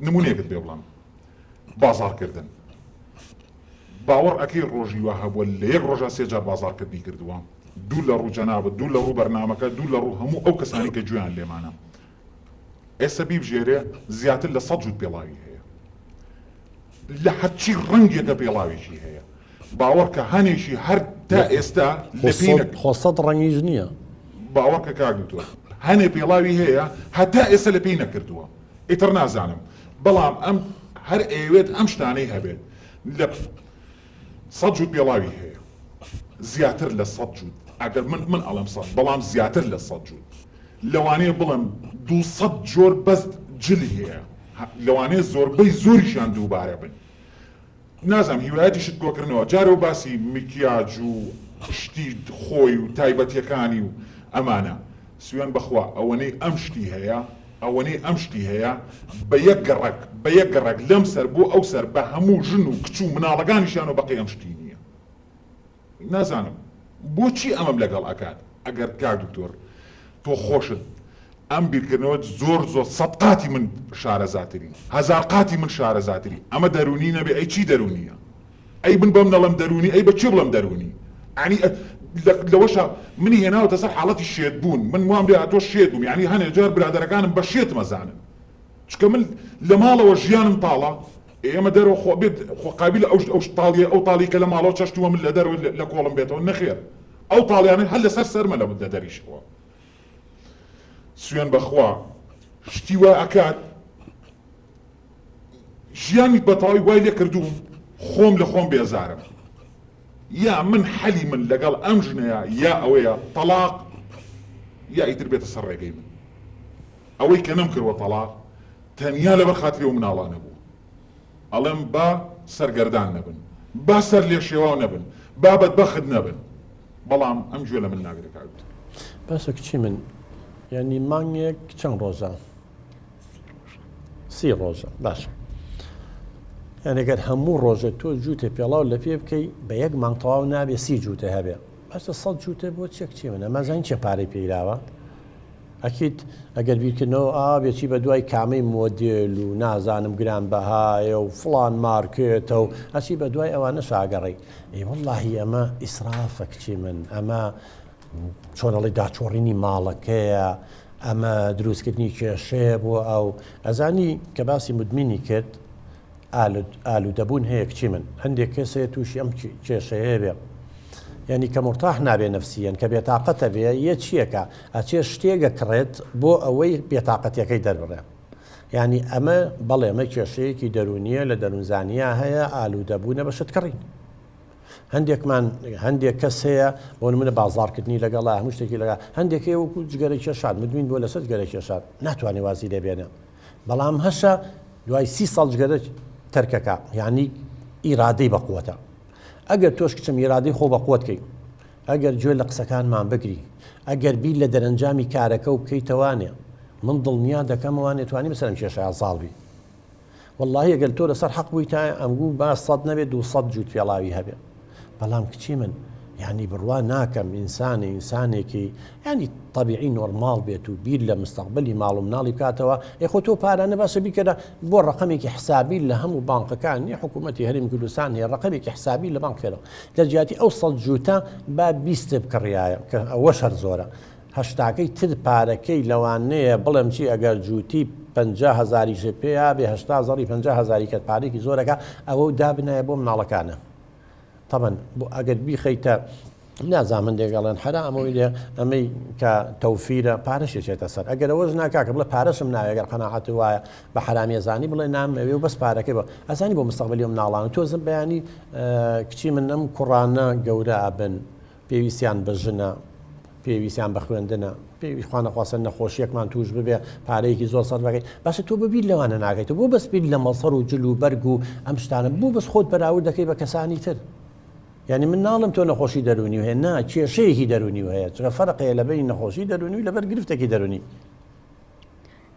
نمونێکت پێ بڵام بازارکردن باوەڕ ئەکەی ڕۆژی وە هەبووە لە یەک ڕۆژە سێجار بازارکردنی کردووە دوو لە ڕوو جەنابەت دوو لە ڕوو بەرنامەکە دوو لە ڕوو هەموو ئەو کەسانی کە گوێیان لێمانە ئێستا بیبژێرێ زیاتر لە 100 جوود پێڵاوی هەیە لە هەرچی ڕەنگێکە پێڵاویشی هەیە باوەڕ کە هەنێشی هەر تا ئێستا خۆسەد ڕەنگیش نییە باوەڕکە کاردووە هەنێ پێڵاوی هەیە هەتا ئێستا لە پێی نەکردووە ئیتر نازانم بەڵام ئەم هەر ئەوێت ئەم شتانەی هەبێت لە 100 جوود پێڵاوی هەیە زیاتر لە 100 جوود ئەگەر من ئەڵم 100 بەڵام زیاتر لە 100 جوود لەوانەیە بڵم 200 جۆر بەس جلی هەیە لەوانەیە زۆربەی زۆریشیان دووبارە بن نازانم هیوایەتیشت گۆکردنەوە جارە باسی میکیاج و شتی خۆی و تایبەتیەکانی و ئەمانە سوێن بەخوا ئەوەنەی ئەم شتی هەیە ئەوەنەی ئەم شتی هەیە بە یەک گەڕک لەم سەر بۆ ئەو سەر بە هەموو ژن و کچ و مناڵەکانیشیان و بەقی ئەم شتی نییە نازانم بۆچی ئەمەم لەگەڵ ئەکات ئەگەر کار دکتۆر تۆ خۆشت ئەم بیرکردنەوە زۆر سەد من شارەزاتری هەزار قاتی من شارەزاتری ئەمە دەرونی نەبێ ئەی چی دەرونیە ئەی بن بەم نەڵم دەرونی ئەی بە چی بڵم دەرونی عنی لەوەشە منی هێناوەتە سەر حاڵەتی شێت بوون من وام لێ تۆ شێت بووم یعنی هەنێ جار برادەرەکانم بە شێت مەزانن چکە من لە ماڵەوە ژیانم تاڵە ئێمە دەرەوە خۆ بێت خۆ قابل ئەو تاڵی کە لە ماڵەوە چەشتووە من لە دەرەوە لە کۆڵم بێتەوە نەخێر ئەو تاڵیانە هەر لەسەر سەرمە لە دەریشەوە سوێن بەخوا شتی وا ئەکات ژیانی بەتەواوی وای لێ کردووم خۆم لە خۆم بێزارم یا من حەلی من لەگەڵ ئەم ژنەیە یا ئەوەیە تەلاق یا ئیتر بێتە سەر ڕێگەی من ئەوەی کە نەمکردوە تەلاق تەنیا لەبەر خاتری و مناڵانە بوو ئەڵێم با سەرگەردان نەبن با سەر لێ شێواو نەبن با بەدبەخت نەبن بەڵام ئەم گوێ لە من ناگرێت باشە کچی من یعنی مانگێک چەند ڕۆژە 30 ڕۆژە باش یانەگەر هەموو ڕۆژە تۆ جووتێ پێڵاو لە پێ بکەی بە یەک مانگ تەواو نابێ 30 جووتە هەبێ باشە 100 جووتە بۆ چێک چی منە مەزانین چه پارەی پێیراوە ئەکیت ئەگەر بیرکردنەوە ئابێکی بە دوای کامەی مۆدێل و نازانم گران بەهایە و فڵان مارکێتە و ئەچی بە دوای ئەوانە شاگەڕی ئێ وەڵڵاهی ئەمە ئیسرافە کچی من ئەمە چۆنەڵی داچۆڕینی ماڵەکەیە ئەمە دروستکردنی کێشەیە بۆ ئەو ئەزانی کە باسی مدمینی کرد ئالوودەبوون هەیە کچی من هەندێک کەسەیە تووشی ئەم کێشەیە بێ یعنی کە مرتاح نابێ نفسیەن کە بێتاقەتە بێ یە چیەکە ئەچێ شتێگە کڕێت بۆ ئەوەی بێتاقەتیەکەی دەربڕێ یعنی ئەمە بەڵێ ئەمە کێشەیەکی دەرونیە لە دەروونزانیا هەیە ئالوودەبوونە بە شتکڕین هەندێک کەس هەیە بۆ منە بازارکردنی لەگەڵا هەموو شتێکی لەگە هەندێک وەکو جگەرەی کێشاد مدمین بۆ لەسەر جگەرەی کێشاد ناتوانێ وازی لێبێنە بەڵام هەشە دوای 30 ساڵ جگەرە تەرکەکە یعنی ئیرادەی بەقووەتە ئەگەر تۆش کچم ئیرادەی خۆ بەقووەتکەی ئەگەر گوێ لە قسەکانمان بگری ئەگەر بیر لە دەرەنجامی کارەکە و بکەیتەوانێ من دڵنیا دەکەمەوانێ توانی بەسەرم کێشەیە ساڵبی والله ئەگەر تۆ لەسەر حەق بووی تا ئەمگوو با 100 نەبێت 200 جووت پێڵاوی هەبێ بەڵام کچی من یعنی بڕوا ناکەم ئینسانێکی ینی طبیعی نۆرماڵ بێت و بیر لە مستەقبلی ماڵ و مناڵی بکاتەوە یخۆ تۆ پارانە باشە بیکەرە بۆ ڕقمێکی حسابی لە هەموو بانکەکانی حکوومەتی هەرێمی کوردستان هەیە ڕقمێکی حسابی لە بانک فێرەوە لە جیاتی ئەو 100 جووتە با 20 بکڕایە کە ئەوە شەر زۆرە هەشتاکەی تر پارەکەی لەوانەیە بڵێم چی ئەگەر جووتی 50,000 پێیا بێ 50,000 کە پارێکی زۆرەکە ئەوە دابنایە بۆ مناڵەکانە طبعا بۆ ئەگەر بیخەیتە نازان من دێگەڵێن حرامەوەی لێ ئەمەی کە تەوفیرە پارەشێکێتە سەر ئەگەر ئەوەش ناکاکە بڵێ پارەشم ناوێگەر قەناعەت وایە بە حرامیێزانی بڵێ نامەوێ و بەس پارەکەی بە ئەزانی بۆ مستەقبەلی مناڵان و تۆزم بەیانی کچی من ئەم کوڕانە گەورە ئابن پێویستیان بە ژنە پێویستیان بە خوێندنە پێوی خوانەخواستن نەخۆشیەکمان توش ببێ پارەیەکی زۆر سەر بەکەی باشە تۆ ببییر لەوانە ناگەیتەوە بۆ بەس بیر لە مەڵسەر و جل و بەرگ و ئەم شتانە بوو بەس خۆت بەراورد دەکەی بە کەسانی تر یعنی من ناڵم تۆ نەخۆشی دەرونی و هەیە نا کێشەیەکی دەرونی و هەیە چکە فەرقەیە لەبەری نەخۆشی دەرونی و لەبەر گرفتێکی دەرونی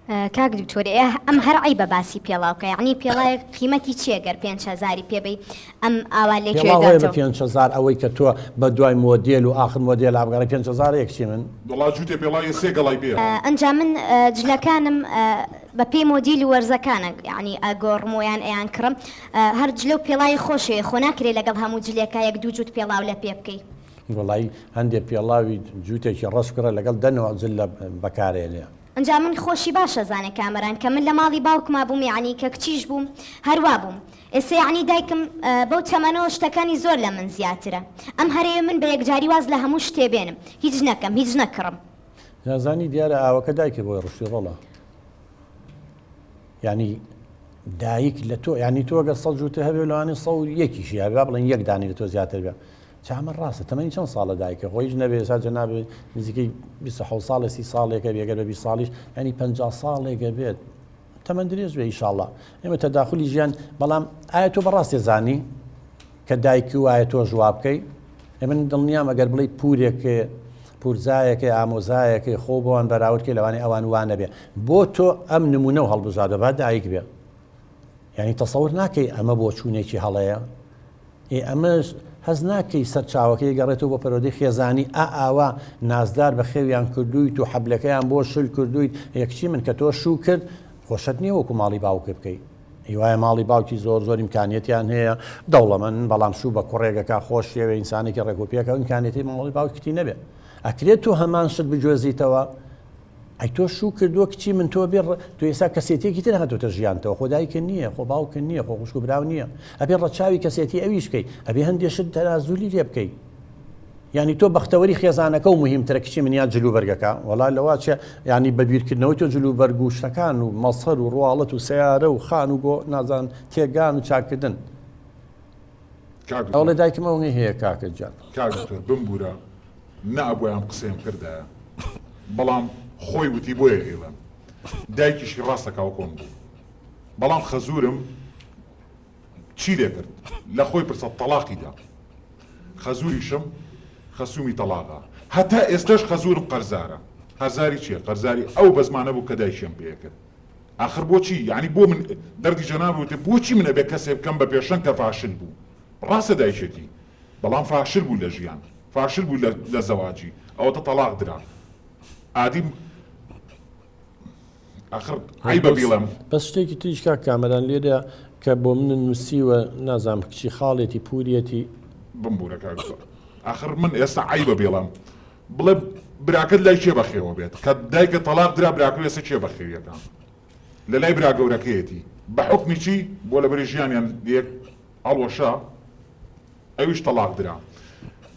کاک دکتۆر ئەم هەر عیبە باسی پێڵاوکە یعنی پێڵایەک قیمەتی چێگەر 5,000 پێبەی ئەم ئاوا لێکێ 5,000 ئەوەی کە تۆ بە دوای مۆدیل و آخر مۆدیل ئابگەڕی 5,000 یەکچی من دڵا جووتێ پێڵای سێ گەڵای بێ ئەنجا من جلەکانم بە پێی مۆدیل و وەرزەکانە یعنی ئەگۆڕمۆیان ئەیان کڕم هەر جلە و پێڵای خۆشێ خۆ ناکرێ لەگەڵ هەموو جلێکە یەک دوو جووت پێڵاو لە پێ بکەی وڵی هەندێک پێڵاوی جووتێکی ڕەشکرە لەگەڵ دەنەوە جل لە بەکارێنێ ئەنجا من خۆشی باشە زانێ کامەران کە من لە ماڵی باوکما بووم یعنی کە کچیش بووم هەروە بووم ئێستا یعنی دایکم بەو تەمەنەوە شتەکانی زۆر لە من زیاترە ئەم هەرەیە من بە یەکجاری واز لە هەموو شتێ بێنم هیچ نەکەم هیچ نەکڕم نازانی دیارە ئاوەکە دایکە بۆی ڕشتی ڕۆڵە ینی دایک لە تۆ ینی تۆ گە سەڵ جووتە هەبێ لەوانی سەڵ یەکیشی هەبێ بڵێن یەک دانی لە تۆ زیاتر بێ چامە ڕاستە تەمەنی چەند ساڵە دایکە خۆیش نەبێ ساجە نابێت نزیکەی 27 ساڵە 30 ساڵێکە بێگەر بە 20 ساڵیش ینی 50 ساڵێکە بێت تەمەند درێژ بێ ئیشاڵڵا ئێمە تەداخلی ژیان بەڵام ئایا تۆ بەڕاستی زانی کە دایکی و ئایا تۆ ژواب بکەی ئێمە دڵنیام ئەگەر بڵێ پورێکێ پورزایەکە ئامۆزایەکەی خۆ بۆوان بەراوردکە لەوانی ئەوان وانە بێ بۆ تۆ ئەم نمونە و هەڵبژاردە با دایک بێ ینی تەسەور ناکەی ئەمە بۆ چوونێکی هەڵەیە ئەمەش هەز ناکەی سەر چاوەکەی گەڕێتەوە بۆ پەرۆدەی خێزانی ئاوا نازدار بە خێویان کردوویت و حەبلەکەیان بۆ شل کردوویت یەکچی من کە تۆ شوو کرد خۆشت نییە وەکو ماڵی باوکە بکەیت هیوایە ماڵی باوکی زۆر ئیمکانیەتیان هەیە دەوڵەمەند بەڵام شوو بە کوڕێگەکە خۆش شێوە ئینسانێکی ڕێکوپیەکە ئیمکانیەتی ماڵی باوکتی نەبێت ئەکرێت تۆ هەمان شت بجۆزیتەوە ئەی تۆ شوو کردووە کچی من تۆ بێ تۆ ئێستا کەسێتێکی تر هاتوتە ژیانتەوە خۆدایکە نییە خۆ باوکە نییە خۆ خوشک و براو نییە ئەبێ ڕەچاوی کەسێتی ئەویش بکەی ئەبێ هەندێشت تەنازولی لێ بکەی ینی تۆ بەختەوەری خێزانەکە و مهمترە کچی من یا جلوبەرگەکە وەڵا لەوا چێ ینی بەبیرکردنەوەی تۆ جلوبەرگ و شتەکان و مەسەر و ڕواڵەت و سیارە و خان و بۆ نازان تێگان و چاکردن ئەوڵێ دایکمەوەی هەیە کاکە جان کاکتۆر بمبورە نەبوویان قسەم کردایە بەڵام خۆی وتی بۆیە ئێڵم دایکیشی ڕاستەکەوە کۆم بوو بەڵام خەزورم چی لێ کرد لە خۆی پرسە تەلاقیدا خەزوریشم خەسومی تەلاقا هەتا ئێستاش خەزورم قەرزارە هەزاری چییە قەرزاری ئەو بە زمانە بوو کە دایکم پێ کرد آخر بۆچی یعنی بۆ من دەردی جەنابوتێ بۆچی منە بێ کەسێ بکەم بە پێشەن کە فاشل بوو ڕاستە دایکێتی بەڵام فاشل بوو لە ژیان فاشل بوو لە زەواجی ئەوەتە تەلاق درا عادیم آخر عیبە بیڵم بەس شتێکی تریش کاک کامەران لێرە کە بۆ من نووسیوە نازانم کچی خاڵێتی پوریەتی بمبورە کاکتۆر آخر من ئێستا عیبە بیڵم بڵێ براکەت لای چێ بەخێوە بێت کە دایکە تەلاق درا براکە ئێستا چێ بەخێویەکە لە لای برا گەورەکەیەتی بە حوکمی چی بۆ لەبەری ژیانیان یەک ئەڵوەشا ئەویش تەلاق درا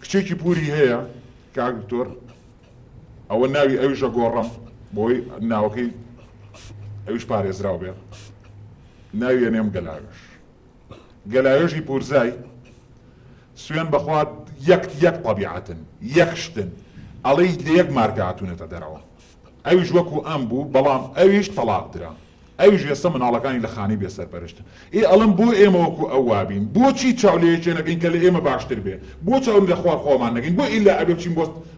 کچێکی پوری هەیە کاکتۆر ئەوە ناوی ئەویشە گۆڕم بۆی ناوەکەی ئەویش پارێزراو بێت ناویە نێم گەلاوێژی پورزای سوێن بەخوات یەک طبیعەتن یەک شتن ئەڵەی لە یەک مارکە هاتوونەتە دەرەوە ئەویش وەکو ئەم بوو بەڵام ئەویش تەلاق درا ئەویش ئێستا مناڵەکانی لە خانی بێسەرپەرشتن ئەڵم بۆ ئێمە وەکو ئەو وابین بۆچی چاولەیەکێ نەکەین کە لە ئێمە باشتر بێ بۆ چاون لە خوار خۆمان نەگەین بۆ ئیلا ئەبێ بچین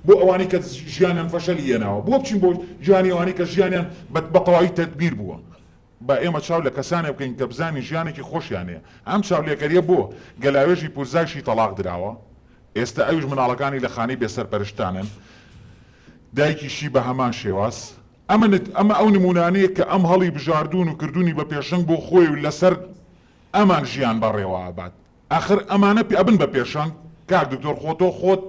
بۆ ئەوانی کە ژیانیان فەشەلی هێناوە بۆ بچین بۆ ژیانی ئەوانی کە ژیانیان بەتەواوی تەدبیر بووە با ئێمە چاو لە کەسانێ بکەین کە بزانی ژیانێکی خۆشیانەیە ئەم چاولێکەریە بۆ گەلاوێژی پورزایشی تەلاق دراوە ئێستا ئەویش مناڵەکانی لە خانی بێسەرپەرشتانن دایکیشی بە هەمان شێواز ئەمە ئەو نمونانەیە کە ئەم هەڵی بژاردون و کردوونی بە پێشنگ بۆ خۆی و لەسەر ئەمان ژیان بەڕێوە ئابات آخر ئەمانە ئەبن بە پێشنگ کاک دکتۆر خۆت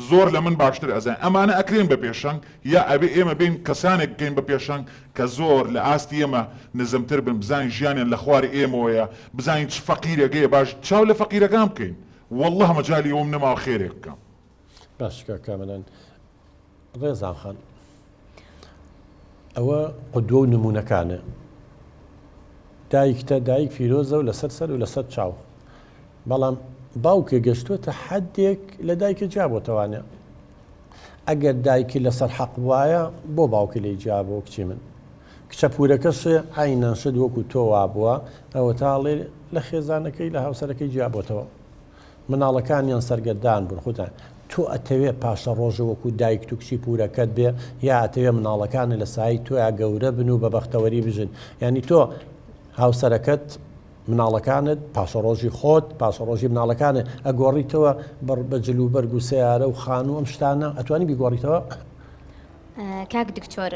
زۆر لە من باشتر ئەزان ئەمانە ئەکرێن بە پێشنگ یا ئەبێ ئێمە بین کەسانێک بکەین بە پێشنگ کە زۆر لە ئاستی ئێمە نزمتر بن بزانین ژیانیان لە خواری ئێمەوەیە بزانین چ فەقیرێکەیە باش چاو لە فەقیرەکان بکەین والله مەجالی ئەوم نەماوە خێرێک بکەم باشکە کامەران ڕێزان خان ئەوە قودوە و نمونونەکانە دایکتە دایک پیرۆزە و لەسەر سەر و لەسەر چاو بەڵام باوکێ گەشتووەتە حەدێک لە دایکە جیابۆتەوانێ ئەگەر دایکی لەسەر حەق وایە بۆ باوکی لی جیابەوە کچی من کچە پورەکەش عینەن شت وەکو تۆ وابووە ئەوە تاڵێ لە خێزانەکەی لە هاوسەرەکەی جیابۆتەوە مناڵەکانیان سەرگەردان بوون خۆتان تۆ ئەتەوێ پاشە ڕۆژە وەکو دایک و کچی پورەکەت بێ یا ئەتەوێ مناڵەکانی لە سایی تۆیا گەورە بن و بە بەختەوەری بژن یعنی تۆ هاوسەرەکەت مناڵەکانت پاشە ڕۆژی خۆت پاشە ڕۆژی مناڵەکانت ئەگۆڕیتەوە بە جلو بەرگ و سیارە و خان و ئەم شتانە ئەتوانی بیگۆڕیتەوە کاک دکتۆر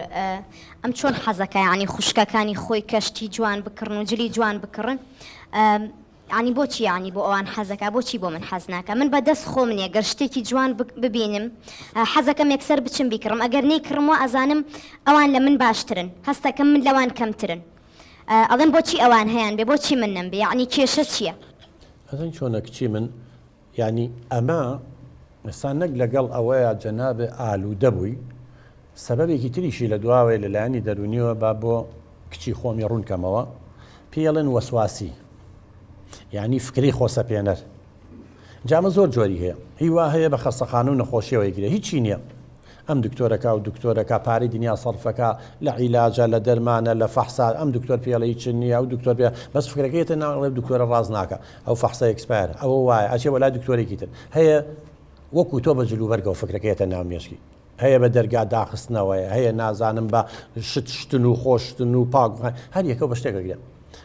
ئەم چۆن حەزەکە یعنی خوشکەکانی خۆی کەشتی جوان بکڕن و جلی جوان بکڕن ینی بۆچی ینی بۆ ئەوان حەزەکە بۆچی بۆ من حەز ناکە من بەدەست خۆ منێ گەر شتێکی جوان ببینم حەزەکەم یەکسەر بچم بیکڕم ئەگەر نەیکڕمەوە ئەزانم ئەوان لە من باشترن هەستەکەم من لەوان کەمترن ئەڵێن بۆچی ئەوان هەیەن بێ بۆچی من نەمبێ یعنی کێشە چییە؟ ئەزین چۆنە کچی من ینی ئەمە ئێستا نەک لەگەڵ ئەوەیە جەنابێ ئالوودە بووی سەبەبێکی تریشی لە دواوەی لەلایەنی دەرونیەوە با بۆ کچی خۆمی ڕوونکەمەوە پێڵێن وەسواسی یعنی فکری خۆسەپێنەر جامە زۆر جۆری هەیە هیوا هەیە بە خەستەخانە و نەخۆشیەوەی گرێ هیچی نییە ئەم دکتۆرەکە و دکتۆرەکە پارەی دنیا سەرفەکە لە عیلاجە لە دەرمانە لە فەحسا ئەم دکتۆر پێڵەی چ نییە و دکتۆر پێ بەس فکرەکەیتە ناوڵێ دکتۆرە ڕاز ناکە ئەو فەحسا ئەکسپایر ئەوە وایە ئەچێ وەلای دکتۆرێکی تر هەیە وەکو تۆ بە جلوبەرگە و فکرەکەیتە ناو مێشکی هەیە بە دەرگا داخستنەوەی هەیە نازانم بە شتن و خۆشتن و پاک هەر یەکە بە شتێکەگرێ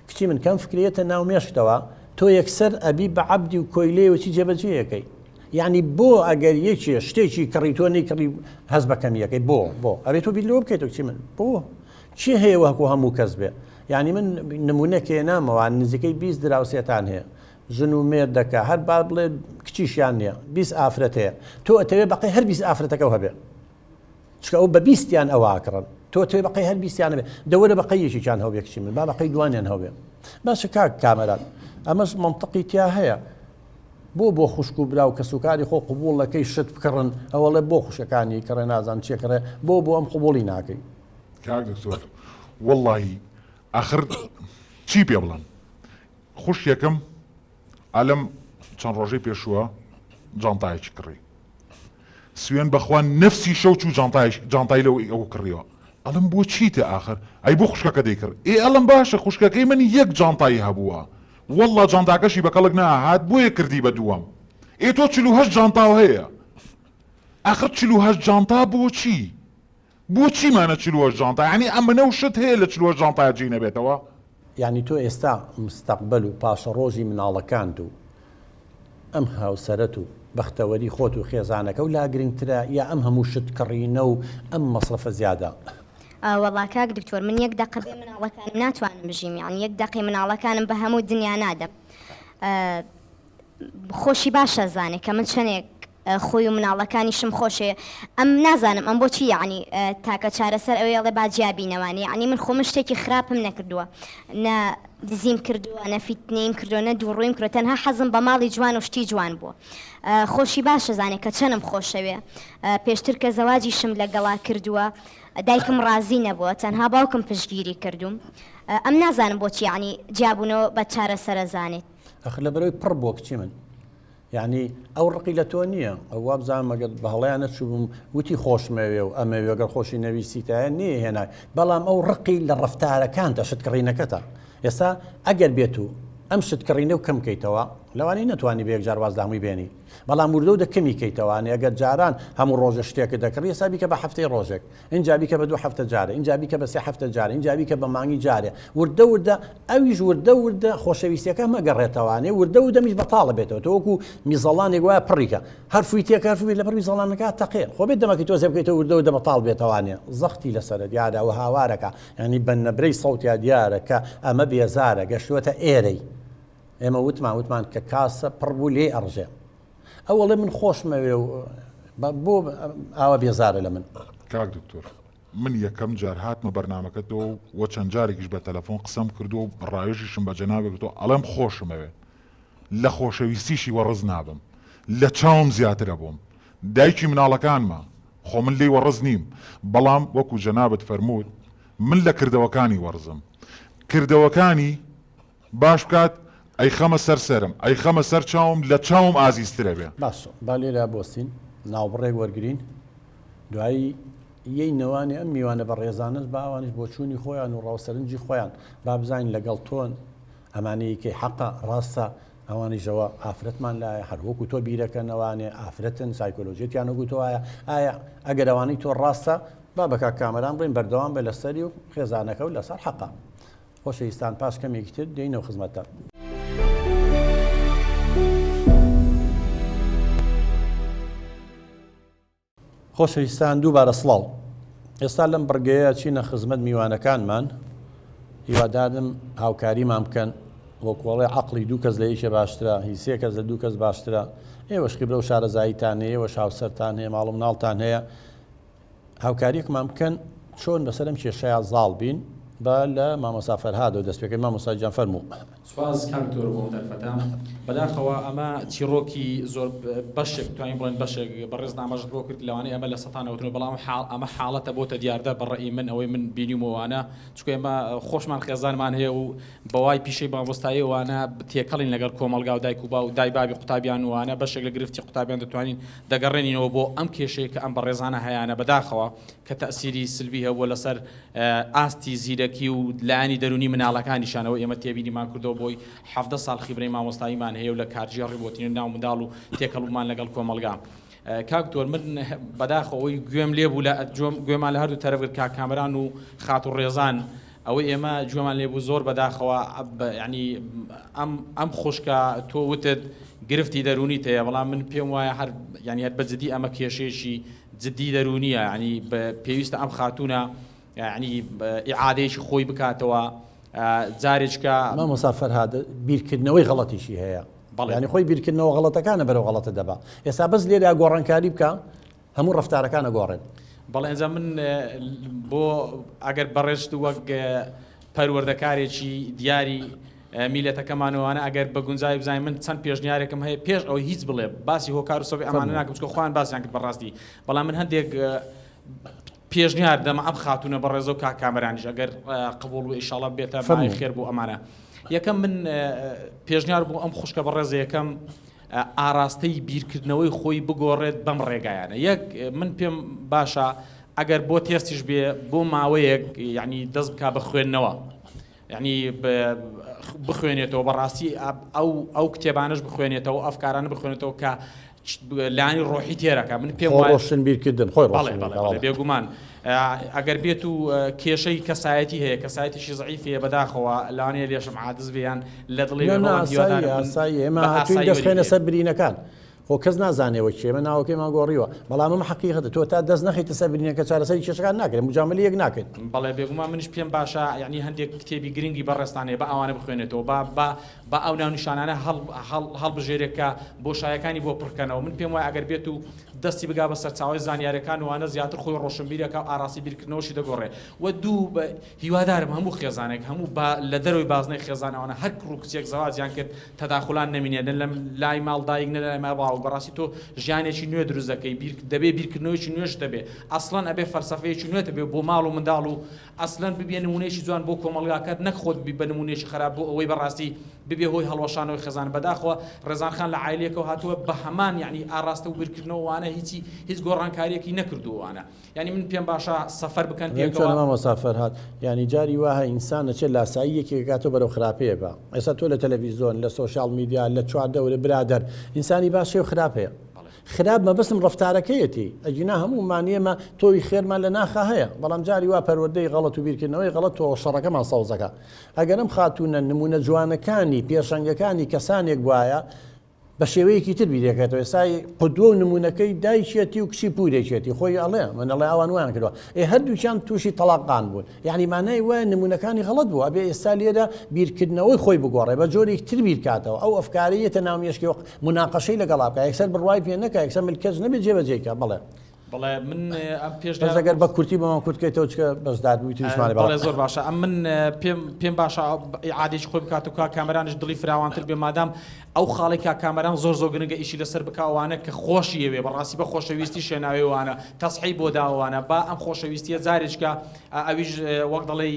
کچی من کەم فکرێتە ناو مێشتەوە تۆ یەکسەر ئەبی بە عەبدی و کۆیلێوەچی جێبەجێیەکەی یعنی بۆ ئەگەر یەکێ شتێکی کڕی تۆ نەیکڕی هەز بەکەمیەکەی بۆ ئەبێت تۆ بیلۆ بکەیتەوە کچی من بۆ چی هەیە وەکو هەموو کەس بێ یعنی من نمونەکێ نامەوە نزیکەی 20 دراوسێتان هەیە ژن و مێردەکە هەر با بڵێ کچیشیان نییە 20 ئافرەت هەیە تۆ ئەتەوێ بەقی هەر 20 ئافرەتەکە هەبێ چکە ئەو بە 20یان ئەواکڕن تۆ توێ بەقی هەر 20یان بێ دەوەرە بەقەیەکیان هەوبێ کچی من با بەقی دوانیان هەوبێ باشە کاک کامەران ئەمەش منطقی تیا هەیە بۆ خوشک و برا و کەسوکاری خۆ قبوڵەکەی شت بکڕن ئەوەڵێ بۆ خوشەکانی کڕێ نازان چێکڕێ بۆ ئەم قبوڵی ناکەی کاک دکتۆر وەڵڵاهی ئاخر چی پێ بڵێن خوش یەکەم ئەلەم چەند ڕۆژەی پێشووە جانتایەکی کڕی سوێن بەخوا نەفسی شەو چوو جانتای لەو ئەو کڕیەوە ئەڵم بۆ چیتە ئاخر ئەی بۆ خوشکەکە دەیکرد ئەڵم باشە خوشکەکەی من یەک جانتایی هەبووە والله جانتاکەشی بە کەڵک ناهات بۆیە کردی بە دووەم تۆ 48 جانتاو هەیە ئاخر 48 جانتا بۆ چیمانە 48 جانتا یعنی ئەمنە و شت هەیە لە 48 جانتای جی نەبێتەوە یعنی تۆ ئێستا مستەقبل و پاشە ڕۆژی مناڵەکانت و ئەم هاوسەرەت و بەختەوەری خۆت و خێزانەکە و لا گرنگترە یا ئەم هەموو شت کڕینە و ئەم مەصرفە زیادە وەڵا کاک دکتۆر من یەک دقە بێ مناڵەکانم ناتوانم بژیم یعنی یەک دقی مناڵەکانم بە هەموو دنیا نادەم خۆشی باشە زانێ کە من چەندێک خۆی و مناڵەکانیشم خۆشێ ئەم نازانم ئەم بۆچی یعنی تاکە چارەسەر ئەوەی ئەڵێ باجیابینەوانی یعنی من خۆم شتێکی خراپم نەکردووە نە دزیم کردووە نە فیتنەیم کردووە نە دووڕوویم کردووە تەنها حەزم بە ماڵی جوان و شتی جوان بووە خۆشی باشە زانێ کە چەندم خۆشەوێ پێشتر کە زەواجیشم لەگەڵا کردووە دایکم ڕازی نەبووە تەنها باوکم پشتگیری کردوم ئەم نازانم بۆچی یعنی جیابوونەوە بە چارەسەرە زانێت ئەخ لەبەرەوەی پڕ بۆ کچی من یعنی ئەو ڕقی لە تۆ نییە ئەو وابزانام مەگەر بە هەڵەیانە چوبم وتی خۆشمەوێ و ئەمەوێ گەر خۆشی نەویسیتایە نییە هێنای بەڵام ئەو ڕقی لە ڕەفتارەکانتە شتکڕینەکەتە ئێستا ئەگەر بێت و ئەم شتکڕینە و کەم کەیتەوە لەوانی نەتوانی بە یەکجار وازدامی بێنی بەڵام وردە و دەکەمی کەیتەوانی ئەگەر جاران هەموو ڕۆژە شتێکە دەکڕی سابی کە بە هەفتەی ڕۆژێک اینجابی کە بە 2 هەفتە جارە اینجابی کە بە 3 هەفتە جارە اینجابی کە بە مانگی جارێ وردە ئەویش وردە خۆشەویستیەکە مەگەڕێتەوانێ وردە میش بەتاڵە بێتەوە تۆ وەکو میزەڵانێک وایە پڕیکە هەر فویتێک هەر فویت لەبەر میزەڵانەکە تەقێ خۆ بێت دەمەکەی تۆ زێبکەیتەوە وردە بەتاڵ بێتەوانێ زەختی لەسەرە دیارە و هاوارەکە ینی بە نەبرەی سەوتیا دیارە کە ئەمە بێزارە گەشتووەتە ئێرەی ئێمە وتمان کە کاسە پڕبوو لێ ئەڕژێ ئەوەڵێ من خۆشمەوێ و بۆ ئاوە بێزارە لە من کاک دکتۆر من یەکەم جار هاتمە بەرنامەکەتەوە وە چەند جارێکیش بە تەلەفۆن قسەم کردو و ڕایژیشم بە جەنابێکەوە ئەڵێم خۆشمەوێ لە خۆشەویستیشی وەڕز نابم لە چاوم زیاترە بووم دایکی مناڵەکانمە خۆ من لێی وەڕز نیم بەڵام وەکو جەنابەت فەرمووت من لە کردەوەکانی وەرزم کردەوەکانی باش بکات ئەی خەمە سەرسەرم ئەی خەمە سەر چاوم لە چاوم ئازیزترە بێ باش با لێرە بۆستین ناوبڕێک وەرگین دوایی یەی نەوانی ئەم میوانە بە ڕێزانت باوانش بۆ چووی خۆیان و ڕاوسەرنجی خۆیان با بزانین لەگەڵ تۆن ئەمانەیەکی حەقە ڕاستە ئەوانیشەوە ئافرەتمان لایە هەروەکو تۆ بیرەکەنەوانێ ئافرەتن سایکۆلۆژیەتیان وەگوتەوەیە ئایا ئەگەر ئەوانەی تۆ ڕاستە با بەکە کامەران بڕین بەردەوام بە لەسەری و خێزانەکە و لەسەر حەقا خۆشەویستان پاش کەمێکی تر دێینەوە خزمەتە. خۆشەویستان دووبارە سڵاو ئێستا لەم بڕگەیە چینە خزمەت میوانەکانمان هیوادارم هاوکاریمان بکەن وەکوڵێ عەقڵی دوو کەس لە یەکێ باشترە هی سێ کەس لە دوو کەس باشترە ئێوەش خیبرە و شارەزاییتان هەیە ئێوەش هاوسەرتان هەیە ماڵ و مناڵتان هەیە هاوکاریەکمان بکەن چۆن بەسەر ئەم کێشەیە زاڵ بین بە لە مامۆستا فەرهاد و دەستپێکەکەی مامۆستا گیان فەرموو. سواز کاکتۆر بۆ دەرفەتام بەداخەوە ئەمە چیرۆکی زۆر بەشێک توانین بڵێن بەشێک بەڕێز نامەژت بۆ کرد لەوانەیە ئەمە لە سەتانەوتن بەڵام ئەمە حاڵەتە بۆتە دیاردە بەڕێی من ئەوەی من بینیمەوانە چکە ئێمە خۆشمان خێزانمان هەیە و بەوای پیشەی مامۆستایی وانە تێکەڵین لەگەڵ کۆمەلگا و دایک و با و دای بابی قوتابیان وانە بەشێک لە گرفتی قوتابیان دەتوانین دەگەڕێنینەوە بۆ ئەم کێشەیە کە ئەم بەڕێزانە هەیەە بەداخەوە کە تەسیری سلبی هەبووە لەسەر ئاستی زیرەکی و لایانی دەرونی مناڵەکانیشانەوە ئێمە تێبینیمان کردەوە بۆی 17 ساڵ خیبرەی مامۆستاییمان هەیە و لە کارژێڕی بۆتینە ناو منداڵ و تێکەڵومان لەگەڵ کۆمەلگا. کاکتۆر من بەداخەوەی گوێم لێبوو لە گوێمان لە هەردوو تەرەفگرت کاکامەران و خات و ڕێزان ئەوەی ئێمە گوێمان لێبوو زۆر بەداخەوە ینی ئەم خوشکە تۆ وتت گرفتی دەرونی تەیە بەڵام من پێم وایە هەر ینی هەر بەجددی ئەمە کێشێشی جددی دەرونیە ینی پێویستە ئەم خاتونە ینی ئیعادەیەکی خۆی بکاتەوە جارێککە مامۆستا فەرهاد بیرکردنەوەی غەڵەتیشی هەیە ینی خۆی بیرکردنەوە غەڵەتەکانە بەرەو غەڵەتە دەبا ئێستا بەس لێرە گۆڕانکاری بکە هەموو ڕەفتارەکانە گۆڕێن. بەڵێ ئەنجا من بۆ ئەگەر بەڕێشت وەک پەروەردەکارێکی دیاری میلەتەکەمانەوەوانە ئەگەر بە گونجای بزانین من چەند پێشنیارێکم هەیە پێش ئەوەی هیچ بڵێ باسی هۆکار و سەوی ئەمانە ناکەم چکە خۆیان باسییان کرد بەڕاستی بەڵام من هەندێک پێشنیار دەمە ئەم خاتونە بە ڕێزە و کاکامەرانیش ئەگەر قبول و ئیشاڵە بێتە مای خێر بۆ ئەمانە. یەکەم من پێشنیار بوو ئەم خوشکە بە ڕێزە یەکەم ئاراستەی بیرکردنەوەی خۆی بگۆڕێت بەم ڕێگایانە. یەک من پێم باشە ئەگەر بۆ تێستیش بێ بۆ ماوەیەک یعنی دەست بک بە خوێندنەوە یعنی بخوێنێتەوە بەڕاستی ئەو کتێبانش بخوێنێتەوە ئەفکارانە بخوێنێتەوە کە لانی ڕۆحی تێرەکە من پێم ڕۆشن بیرکردن خۆی بێگومان ئەگەر بێت و کێشەی کەسایەتی هەیە کەسایەتیشی زعیفەیە بەداخەوە لەوانەیە لێشم عادز بیان لە دڵی ئێمە دەستخێنە سەر برینەکان خۆ کەس نازانێەوە کێمە ناوەکەیمان گۆڕیوە بەڵام ئەمە حەقیقەتە تۆ تا دەست نەخیتە سەر برینەکە چارەسەری کێشەکان ناکرێت مجاملی یەک ناکرێت. بەڵێ بێگومان منش پێم باشە یعنی هەندێک کتێبی گرنگی بەڕێستانەیە بە ئەوانە بخوێنێتەوە بە ئەو ناونیشانانە هەڵبژێرێکە بۆ شایەکانی بۆ پڕکەنەوە من پێم وایە ئەگەر بێت و دەستی بگا بە سەرچاوی زانیاریەکان وانە زیاتر خۆی ڕۆشنبیرەکە و ئاراسی بیرکردنەوەشی دەگۆڕێ و دوو هیوادارم هەموو خێزانێک هەموو لە دەرەوەی بازنەی خێزانەوەوانە هەر ڕووکچێک زەواجیان کرد تەداخلان نەمینێن لەم لای ماڵدایک نە لای ماڵباو بەڕاستی تۆ ژیانێکی نوێ دروست دەکەی دەبێ بیرکردنەوەیکی نوێش دەبێ ئەسڵەن ئەبێ فەرسەفەیەکی نوێ دەبێ بۆ ماڵ و منداڵ و ئەسڵەن ببێ نمونەیەکی جوان بۆ کۆمەڵگاکات نەک خۆت بە نمونەیەکی خراپ بۆ ئەوەی بەڕاستی ببێ هۆی هەڵوەشانەوەی خێزان بەداخەوە ڕێزانخان لە عایلەکەەوە هاتووە بە هەمان یعنی ئاراستە و بیرکردنەوەوانە هیچ گۆڕانکاریەکی نەکردووانە ینی من پێم باشە سەفەر بکەن پێکەوە مامۆستا فەرهاد ینی جاری وایە ئینسان نەچێت لاساییەکی کاتۆ بەرەو خراپەیە بە ئێستا تۆ لە تەلەڤیزۆن لە سۆشیال میدیا لە چواردەورە برادەر ئینسانی باشێ و خراپەیە خراپ مەبەستم ڕەفتارەکەیەتی ئەجینا هەموو مانیەمە تۆی خێرمان لە ناخە هەیە بەڵام جاری وا پەروەردەی غەڵەت و بیرکردنەوەی غەڵەت تۆ شەڕەکەمان سەوزەکە ئەگەرم خاتونە نمونە جوانەکانی پێشەنگەکانی کەسانێک وایە بە شێوەیەکی تر بیرەکەێتەوە ئێسای قودوە و نمونونەکەی دایکێتی و کچی پورێکێتی خۆی ئەڵێ منەڵێ ئەوان ویان کردووە هەردووچیان تووشی تەلاقان بوون یعنی مانای وایە نمونونەکانی غەڵەت بوو ئەبێ ئێستا لێرە بیرکردنەوەی خۆی بگۆڕێ بە جۆرێک تر بیرکاتەوە ئەو ئەفکاریەتە ناومێشکی مناقەشەی لەگەڵا بکە یەکسەر بڕوای پێ نەکە یەکسەر ملکەج نەبێت جێبەجێکە بڵێ بەڵێ من پێش ئەگەر بە کورتی بەمان کورتکەیتەوە چکە بەشدار بووی تویشمانی بەڵێ زۆر باشە ئەم من پێم باشە عادێکی خۆی بکات و کا کامەرانش دڵی فراوانتر بێ مادام ئەو خاڵی کا کامەران زۆر گرنگە ئیشی لەسەر بکوانە کە خۆشیەوێ بەڕاستی بە خۆشەویستی شوێناوێوانە تەسحی بۆ داوانە با ئەم خۆشەویستیە جارێککە ئەویش وەک دەڵێ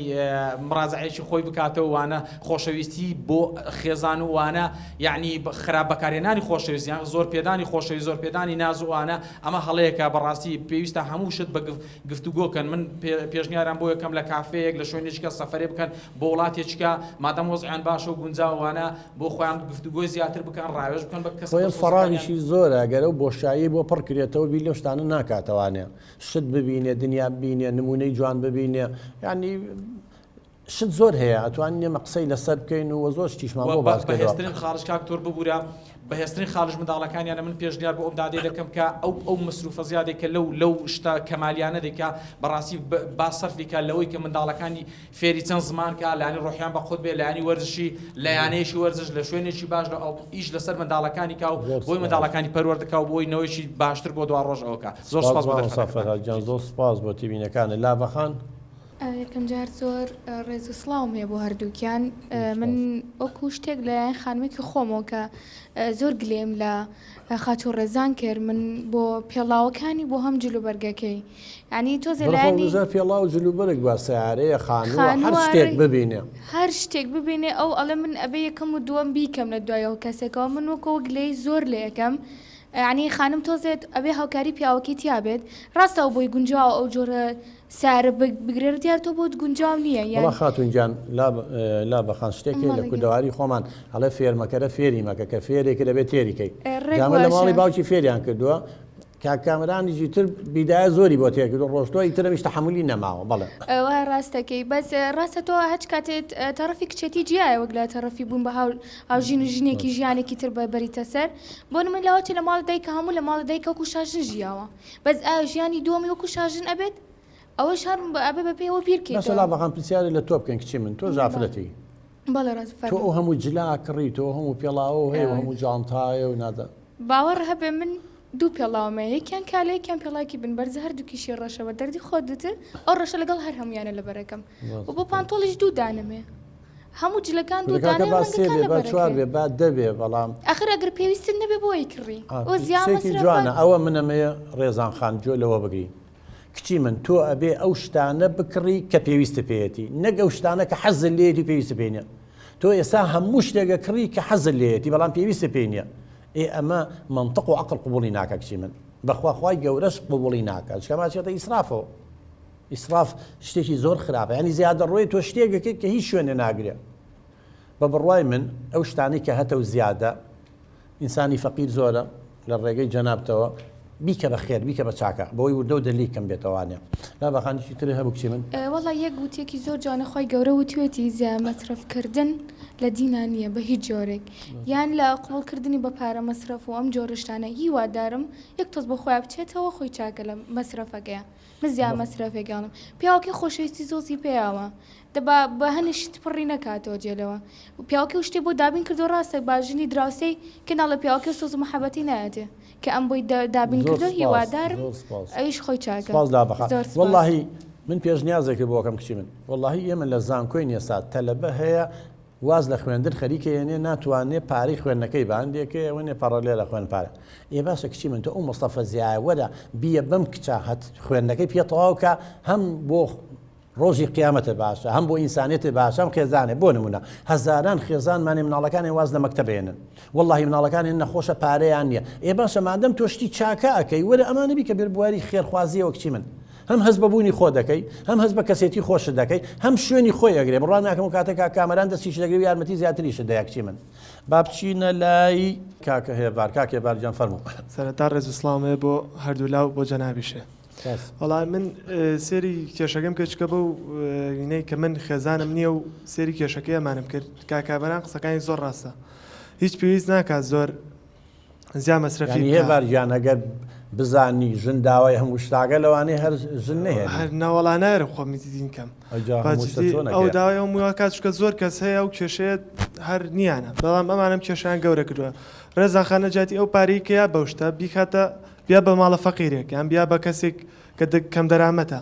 مڕازعەیەکی خۆی بکاتەوەوانە خۆشەویستی بۆ خێزان وانە یعنی خراپ بەکارهێنانی خۆشەویستیان زۆر پێدانی خۆشەویست زۆر پێدانی نازوانە ئەمە هەڵەیەکە بەڕاستی پێویستە هەموو شت بە گفتوگۆکەن من پێشنیاران بۆ یەکەم لە کافەیەک لە شوێنێکە سەفەرێ بکەن بۆ وڵاتێککە مادەم وەزعیان باشە و گونجاوانە بۆ خۆیان گفتوگۆی زیاتر بکەن ڕاوێژ بکەن بە کەس خۆیان فەڕاویشی زۆرە گەرە و بۆشایی بۆ پڕ کرێتەوە بی لەو شتانە ناکاتەوانێ شت ببینێ دنیا ببینێ نمونەی جوان ببینێ یعنی شت زۆر هەیە ئەتوانین ئێمە قسەی لەسەر بکەین و زۆر شتیشمان بۆ بەهێزترین خاڵش کاکتۆر ببوورە بەهێزترین خاڵش منداڵەکانیانە من پێشنیار بۆ ئەم دادەی دەکەم کە ئەو مەسروفە زیادێکە لەو شتە کەمالیانە دێکا بەڕاستی با سەرفیکە لەوەی کە منداڵەکانی فێری چەند زمانکە لایانی ڕۆحیان بەخۆت بێ لایانی وەرزشی لایانەیەشی وەرزش لە شوێنێکی باش ئیش لەسەر منداڵەکانی کا و بۆی منداڵەکانی پەروەردەکە و بۆی نەوەیشی باشتر بۆ دوا ڕۆژ ئەوکە زۆر سپاس بۆ سەفەرجان زۆر سپاس بۆ تیبینەکانە لاڤەخان یەکەم جار زۆر ڕێز و سڵاوم هەیە بۆ هەردووکیان من ئەوکو شتێک لەلایەن خانمێکی خۆمەوە کە زۆر گلێم لە خاچۆ ڕێزان کرد من بۆ پێڵاوەکانی بۆ هەم جلوبەرگەکەی ینی تۆزە لایانی پێڵا و جلوبەرێک با سیارەیە خانووە هەر شتێک ببینێ هەر شتێک ببینێ ئەو ئەڵێ من ئەبێ یەکەم و دووەم بیکەم لە دوایەوە کەسێکەوە من وەکەوە گلەی زۆر لە یەکەم ینی خانم تۆزێت ئەبێ هاوکاری پیاوەکی تیابێت ڕاستەوە بۆی گونجاو ئەو جۆرە سارە بگرێت دیار تۆ بۆت گونجاو نییە یان خاتونجان لا بەخان شتێکی لە کودەواری خۆمان هەڵێ فێرمەکەرە فێری مەکە کە فێرێکی دەبێت تێریکەی جامە لە ماڵی باوکی فێریان کردووە کامرانیجی تر بیدایە زۆری بۆ تێکرد ڕۆژتۆی ترەویش تەحملی نەماوە بەڵێ ئەوە ڕاستەکەی بەس ڕاستە تۆ هەچ کاتێت تەرەفی کچێتی جیایە وەک لە تەرەفی بوون بە هاوژین و ژینێکی ژیانێکی تر بەریتە سەر بۆ من لەوەتی لە ماڵ دایکە هەموو لە ماڵ دایکە وەکو شاژن ژیاوە بەس ژیانی دووەمی وەکو شاژن ئەبێت ئەوەش هەر ئەبێ بە پێوە بیرکەیت مەسەلا بەخان پرسیاری لە تۆ بکەن کچی من تۆ ژافرەتی بەڵێ ڕاست تۆ ئەو هەموو جلا کڕی تۆ هەموو پێڵاوە هەیە هەموو جانتایە و نادە باوەڕ هەبێ من دوو پێڵاومە یەکیان کالە یەکیان پێڵاکی بن بەرزە هەردووکیشی ڕەشەوە دەردی خۆت دتر ئەو ڕەشە لەگەڵ هەر هەمویانە لە بەرەکەم و بۆ پانتۆڵیش دوو دانەمێ هەموو جلەکان دوو دانە چوار بێ با دەبێ بەڵام ئەخر ئەگەر پێویستن نەبێ بۆی کڕی ئەو زیانێکی جوانە ئەوە منەمەیە ڕێزان خان جۆ لەوە بگری کچی من تۆ ئەبێ ئەو شتانە بکڕی کە پێویستە پێێتی نەک ئەو شتانە کە حەزل لێتی پێویستە پێینە تۆ ئێستا هەموو شتێکە کڕی کە حەزل لێتی بەڵام پێویستە پێینە ئەمە منطق و عقل قبولی ناکە کچی من بەخواخوای گەورەش قبولی ناکە چکەماچێتە ئیسرافەوە ئیسراف شتێکی زۆر خراپە ینی زیادە ڕۆی تۆ شتێکەکە کە هیچ شوێنە ناگرێ بە بڕوای من ئەو شتانی کە هەتە و زیادە ئینسانی فەقیر زۆرە لە ڕێگەی جەنابتەوە بیکە بە خێر بیکە بە چاکە بۆی وردە و دەلی کەم بێتەوانێ لا بەخانیشی تر هەبوو کچی من وەڵا یەک گوتێکی زۆر جوانەخوای گەورە وتوێتی زیان مەسرفکردن لە دینا نییە بە هیچ جۆرێک یان لە قوڵکردنی بە پارە مەسرف و ئەم جۆرەشتانە هیوادارم یەک تۆز بە خۆیان بچێتەوە خۆی چاکە لە مەسرفەکەیە من زیان مەسرفێکگەڵم پیاوەکی خۆشەویستی زۆزی پێیاوە دەبا بە هەنیشت پڕی نەکاتەوە جێلەوە و پیاوەکی شتێ بۆ دابین کردو ڕاستە باژنی دراوسەی کەناڵە پیاوەکی سۆز و محەبەتی نایەتێ کە ئەم بۆی دابین کردو هیوادارم ئەویش خۆی چاکە واللهی من پێشنیازێکی بۆکەم کچی من واللهی ئێمە لە زانکۆی ئێستا تەلەبە هەیە واز لە خوێندن خەریکەیەنێ ناتوانێت پارەی خوێندنەکەی باندێکە ئەوەنێ پەڕەلێ لە خوێن پارە ئێ باشە کچی من تۆ ئەو مستەفە زیایە وەرە بیە بەم کچە هەت خوێندنەکەی پێتەواوکە هەم بۆ ڕۆژی قیامەتە باشە هەم بۆ ئینسانێتی باشە ئەم خێزانێ بۆ نمونە هەزاران خێزانمانێ مناڵەکانی واز لە مەکتەبێنن واللهی مناڵەکانی نەخۆشە پارەیان نییە ئێ باشە مادەم تۆشتی چاکە ئەەکەی وەرە ئەمانە بیکە بێربواری خێرخوازیەوە کچی من هەم هەز بەبوونی خۆ دەکەی هەم هەز بە کەسێتی خۆشت دەکەی هەم شوێنی خۆی ئەگرێ بڕوان ناکەم و کاتێک کامەران دەستیش دەگری یارمەتی زیاتریشە دەیەکچی من با بچینە لای کاکە هێبار کاکێ بارجان فەرموو سەرەتا ڕێز و سڵامێ بۆ هەردوو لاو بۆ جەنابیشێ وەڵام من سێری کێشەکەم کەچکە بە و وینەی کە من خێزانم نییە و سێری کێشەکەی ئەمانم کرد کاکابەران قسەکانی زۆر ڕاستە هیچ پێویست ناکات زۆر زیان مەسرەفی هێبارجان ئەگەر بزانی ژن داوای هەموو شتاگە لەوانەیە هەر ژن نهێ هەر ناوەڵانایرە خۆ میدین کەم ئەو داوای ئەو کاتچکە زۆر کەس هەیە و کێشەیە هەر نییانە بەڵام ئەمانم کێشیان گەورە کردووە ڕێزان خانەجاتی ئەو پارەیکەیە بەو شتە بیکاتە بیا بە ماڵە فەقیرێک یان بیا بە کەسێک کە کەم دەرامەتە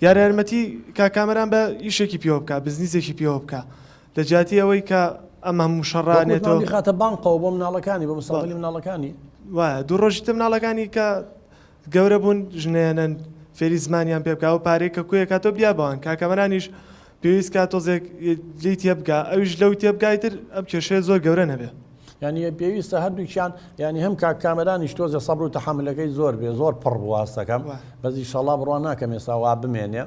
یارمەتی کاکامەران بە ئیشێکی پێوە بکە بزنیسێکی پێوە بکە لە جاتی ئەوەی کە ئەمە هەموو شەڕانێتەوە خاتە بانقەوە بۆ مناڵەکانی بۆ مستەقبەلی مناڵەکانی وایە دوو ڕۆژی مناڵەکانی کە گەورە بوون ژنێنن فێری زمانیان پێ بکە و پارێک کە کوێ کاتۆ بیا بەوان کاکەمەرانیش پێویست کات تۆزێک لی تێ بگا ئەویش لەو تێ بگایتر ئەم کێشەیە زۆر گەورە نەبێ ینی پێویستە هەردووکیان ینی هەم کامەرانیش تۆزە سەبر و تەحملەکەی زۆر بێ زۆر پڕ بوواستەکەم بەزی شەڵا بڕوان ناکەم ێستا وا بمێنێ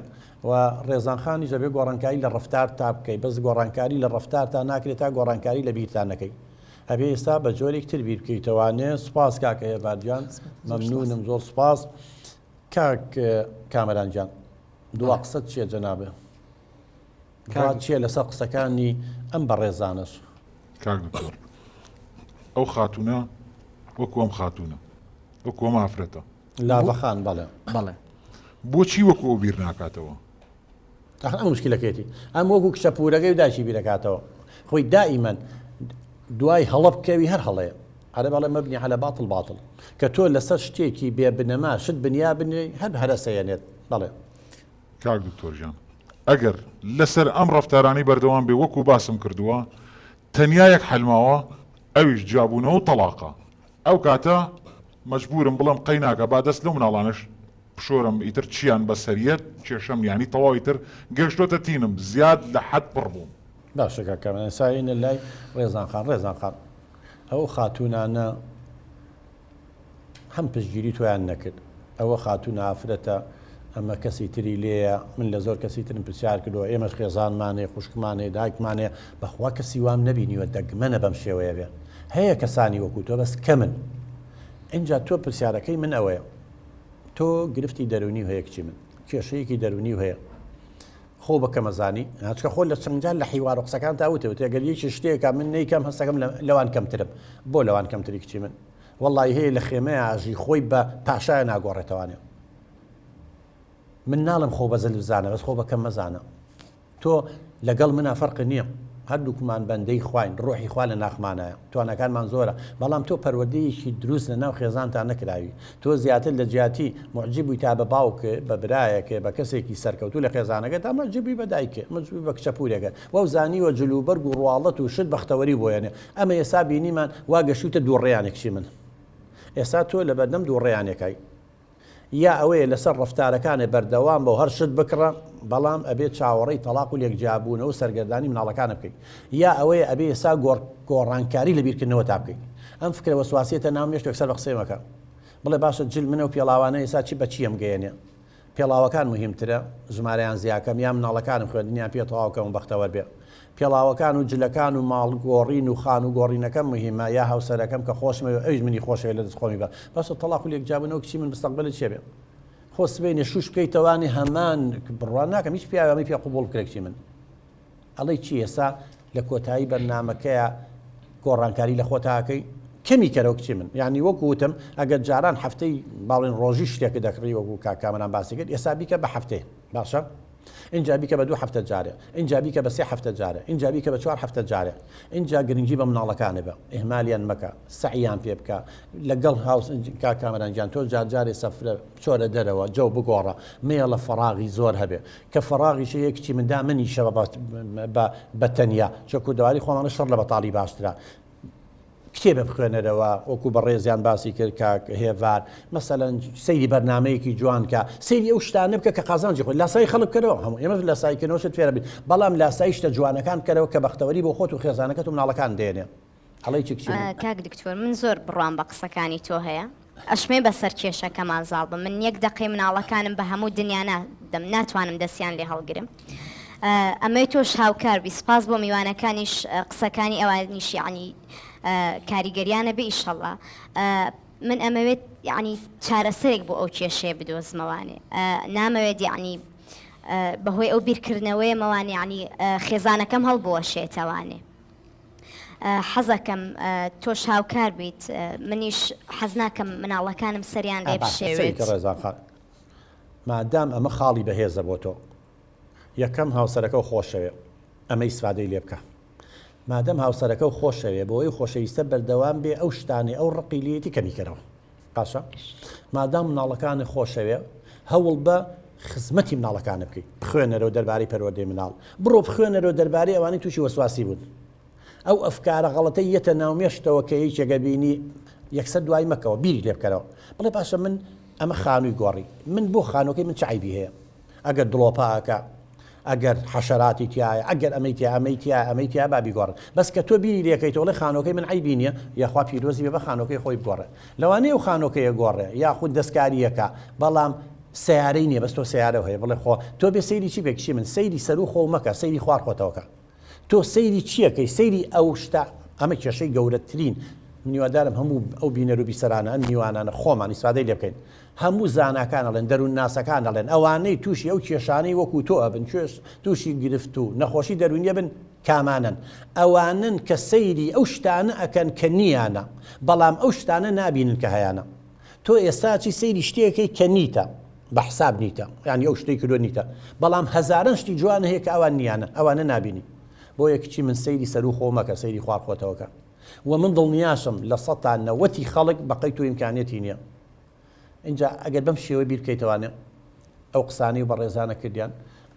و ڕێزانخانی دەبێ گۆڕانکاری لە ڕفتار تا بکەی بەس گۆڕانکاری لە ڕفتار تا ناکرێت تا گۆڕانکاری لە بیرتانەکەی هەبێ ئێستا بە جۆرێک تر بیر بکەیتەوانێ سوپاس کاکە هێڤارجان مەمنونم زۆر سوپاس کامەرانجان دووا قسەت چیە جەنابێ چیە لەسەر قسەکانی ئەم بە ڕێزانش کاک دکتۆر ئەو خاتونە وەکو ئەم خاتونە وەکو ئەم ئافرەتە لاڤەخان بەڵێ بۆچی وەکو ئەو بیر ناکاتەوە ئەم مشکلەکەیەتی ئەم وەکو کچەپورەکەی و داچی بیرەکاتەوە خۆی دائیمەن دوای هەڵە بکەوی هەر هەڵەیە عەرە بەڵێ مەبنی عەلە باتڵ باتڵ کە تۆ لەسەر شتێکی بێ بنەما شت بنیا بنێ هەر هەرەسەیەنێت بەڵێ کاک دکتۆرژیان ئەگەر لەسەر ئەم ڕەفتارانی بەردەوام بێ وەکو باسم کردووە تەنیا یەک حەلماوە ئەویش جیابوونەوە و تەلاقە ئەو کاتە مەجبورم بڵم قەی ناکە با دەست لەو مناڵانش پشۆرم ئیتر چیان بەسەریەت کێشەم ینی تەواوی تر گەشتۆتە تینم زیاد لە حەد پڕ بووم باشەکە کەمە ساینە لای ڕێزان خان ئەو خاتونانە هەم پشتگیری تۆیان نەکرد ئەوە خاتون ئافرەتە ئەمە کەسی تری لێیە من لە زۆر کەسی ترم پرسیار کردەوە ئێمەش خێزانمانێ خوشکمانێ دایکمانێ بەخوا کەسی وام نەبینیوە دەگمەنە بەم شێوەیە بێ هەیە کەسانی وەکو تۆ بەس کە من اینجا تۆ پرسیارەکەی من ئەوەیە تۆ گرفتی دەرونی هەیە کچی من کێشەیەکی دەرونی هەیە خۆ بەکەمەزانی هەچکە خۆ لە چەندجار لە حیوار و قسەکان تاوتەوە تێگەر یەکی شتێکە من نەیکەم هەستەکەم لەوان کەمترم بۆ لەوان کەمتری کچی من وەڵی هەیە لە خێمەیە ئاژی خۆی بە پاشایە ناگۆڕێتەوانێ من ناڵم خۆ بەزل بزانە بەس خۆ بەکەم مەزانە تۆ لەگەڵ منە فەرق نییە هەردووکمان بەندەی خوین ڕۆحی خوا لە ناخمانایە توانەکانمان زۆرە بەڵام تۆ پەروەردەیەکی دروست لە ناو خێزانتان نەکراوی تۆ زیاتر لە جیاتی معجب بووی تا بە باوکە بە برایەکە بە کەسێکی سەرکەوتوو لە خێزانەکە تا مەعجبی بە دایکە مەجبوری بە کچەپورێکە وەو زانیوە جلوبەرگ و ڕواڵەت و شت بەختەوەری بۆیانێ ئەمە ئێستا بینیمان وا گەشتوتە دووڕێیانێکشی من ئێستا تۆ لە بەردەم دووڕێیانێکای یا ئەوەیە لەسەر ڕفتارەکانێ بەردەوام بۆ هەر شت بکڕە بەڵام ئەبێت چاوەڕێی تەلاق و لێکجیابوونەوە و سەرگەردانی مناڵەکانە بکەیت یا ئەوەیە ئەبێ ئێستا گۆڕانکاری لە بیرکردنەوە تا بکەیت ئەم فکرە وەسواسیەتە ناو مێشتێک سەر بە قسەیمەکە بڵێ باشە جل منە و پێڵاوانە ئێستا چی بە چیم گەیەنێ پێڵاوەکان مهمترە ژمارەیان زیاکەم یا مناڵەکانم خوێندنیان پێ تەواوکەم بەختەوەر بێ پێڵاوەکان و جلەکان و ماڵگۆڕین و خان و گۆڕینەکەم مهمە یا هاوسەرەکەم کە خۆشمەوە ئەوش منی خۆشەوە لە دەست خۆمی بە باشە تەلاق و لێکجیابوونەوە کچی من مستەقبەلت چێ بێ خۆ سبەینێ شوش بکەیتەوانی هەمان بڕوان ناکەم هیچ پیاوەمی پێ قوبوڵ بکرێکی من ئەڵەی چی ئێستا لە کۆتایی بەرنامەکەیە گۆڕانکاری لە خۆتاکەی کەمی کەرەوە کچی من یعنی وەکو وتم ئەگەر جاران هەفتەی باڵێن ڕۆژی شتێکە دەکڕی وەکو کاکامەران باسی کرد ئێستا بیکە بە هەفتەیە باشە اینجا بیکە بە 2 هەفتە جارێ اینجا بیکە بە 3 هەفتە جارێ اینجا بیکە بە 4 هەفتە جارێ اینجا گرنگی بە مناڵەکانە بە ئێهمالیان مەکە سەعیان پێ بکە لەگەڵ هاوس کامەرانجان تۆ جارجارێ سەفرە چۆرە دەرەوە جەو بگۆڕە مێڵە فەراغی زۆر هەبێ کە فەراغیش یەکچی مندا منی شەوە بە تەنیا چۆکو دەواری خۆمانە شەڕ لە بەتاڵی باشترە کتێبە بخوێنەرەوە وەکو بە ڕێزیان باسی کرد کاک هێڤار مەسەلەن سەیری بەرنامەیەکی جوان کە سەیری ئەو شتانە بکە کە قازانجی خۆی لاسایی خەڵک بکەرەوە هەموو ئێمە لاسایکردنەوەشت فێرە بین بەڵام لاسایی شتە جوانەکان بکەرەوە کە بەختەوەری بۆ خۆت و خێزانەکەت و مناڵەکان دێنێ ئەڵەی چی کاک دکتۆر من زۆر بڕوان بە قسەکانی تۆ هەیە ئەشمێ بەسەر کێشەکە مازاڵ بم من یەک دقی مناڵەکانم بە هەموو دنیا ناتوانم دەستیان لێ هەڵگرم ئەمەی تۆش هاوکار بی سپاس بۆ میوانەکانیش قسەکانی ئەوانیش یعنی کاریگەریانە بێ ئیشەڵڵا من ئەمەوێت یعنی چارەسەرێک بۆ ئەو کێشەیە بدۆزمەوانێ نامەوێت یعنی بەهۆی ئەو بیرکردنەوەی مەوانێ ینی خێزانەکەم هەڵبوەشێتەوانێ حەزەکەم تۆش هاوکار بیت منیش حەز ناکەم مناڵەکانم سەریان لێ بشێوێت مادام ئەمە خاڵی بەهێزە بۆ تۆ یەکەم هاوسەرەکە و خۆشەوێ ئەمە ئیسفادەی لێ بکە مادەم هاوسەرەکە و خۆشەوێ بۆ ئەوی خۆشەویستە بەردەوام بێ ئەو شتانێ ئەو ڕقی لێتی کەمی کەرەوە قاشە مادام مناڵەکانی خۆشەوێ هەوڵ بە خزمەتی مناڵەکانە بکەیت بخوێنەرەوە دەربارەی پەروەردەی مناڵ بڕۆ بخوێنەرەوە دەربارەی ئەوانەی تووشی وەسواسی بوون ئەو ئەفکارە غەڵەتەی یەتە ناومێشتەوە کە یەکێکە بینی یەکسەر دوای مەکەوە بیری لێ بکەرەوە بڵێ پاشە من ئەمە خانووی گۆڕی من بۆ خانۆکەی من چ عیبی هەیە ئەگەر دڵۆپاکە ئەگەر حەشەراتی تایە ئەگەر ئەمەیتیا بابی گۆڕن بەس کە تۆ بیری لێکەیتەوەڵی خانۆکەی من عیبی نییە یاخوا پیرۆزی بێ بە خانۆکەی خۆی بگۆڕێ لەوانەیە و خانۆکەیە گۆڕێ یاخود دەستکاریەکە بەڵام سیارەی نییە بەس تۆ سیارە هەیە بڵێ خۆ تۆ بێ سەیری چی بێکشی من سەیری سەر و خۆ مەکە سەیری خوار خۆتەوەکە تۆ سەیری چیەکەی سەیری ئەو شتا ئەمە کێشەی گەورەترین میوادارم هەموو ئەو بینەر و بیسەرانە ئەم میوانانە خۆمان ئیسفادەی لێ بکەین هەموو زاناکان ئەڵێن دەروون ناسەکان ئەڵێن ئەوانەی تووشی ئەو کێشانەی وەکو تۆ ئەبن تووشی گرفت و نەخۆشی دەرونیە بن کامانن ئەوانن کە سەیری ئەو شتانە ئەکەن کە نیانە بەڵام ئەو شتانە نابینن کە هەیەە تۆ ئێستا چی سەیری شتێکی کە نیتە بە حساب نیتە یعنی ئەو شتێک کردو نیتە بەڵام هەزاران شتی جوان هەیە کە ئەوان نیانە ئەوانە نابینی بۆ یەکچی من سەیری سەر و خۆمەکە سەیری خوار خۆتەوەکە و من دڵنیاشم لە ١٠٠ خەڵک بەقەیت و ئیمکانێتی نییە اینجا ئەگەر بەم شێوە بیر بکەیتەوانێ ئەو قسانەی و بە ڕێزانە کردیان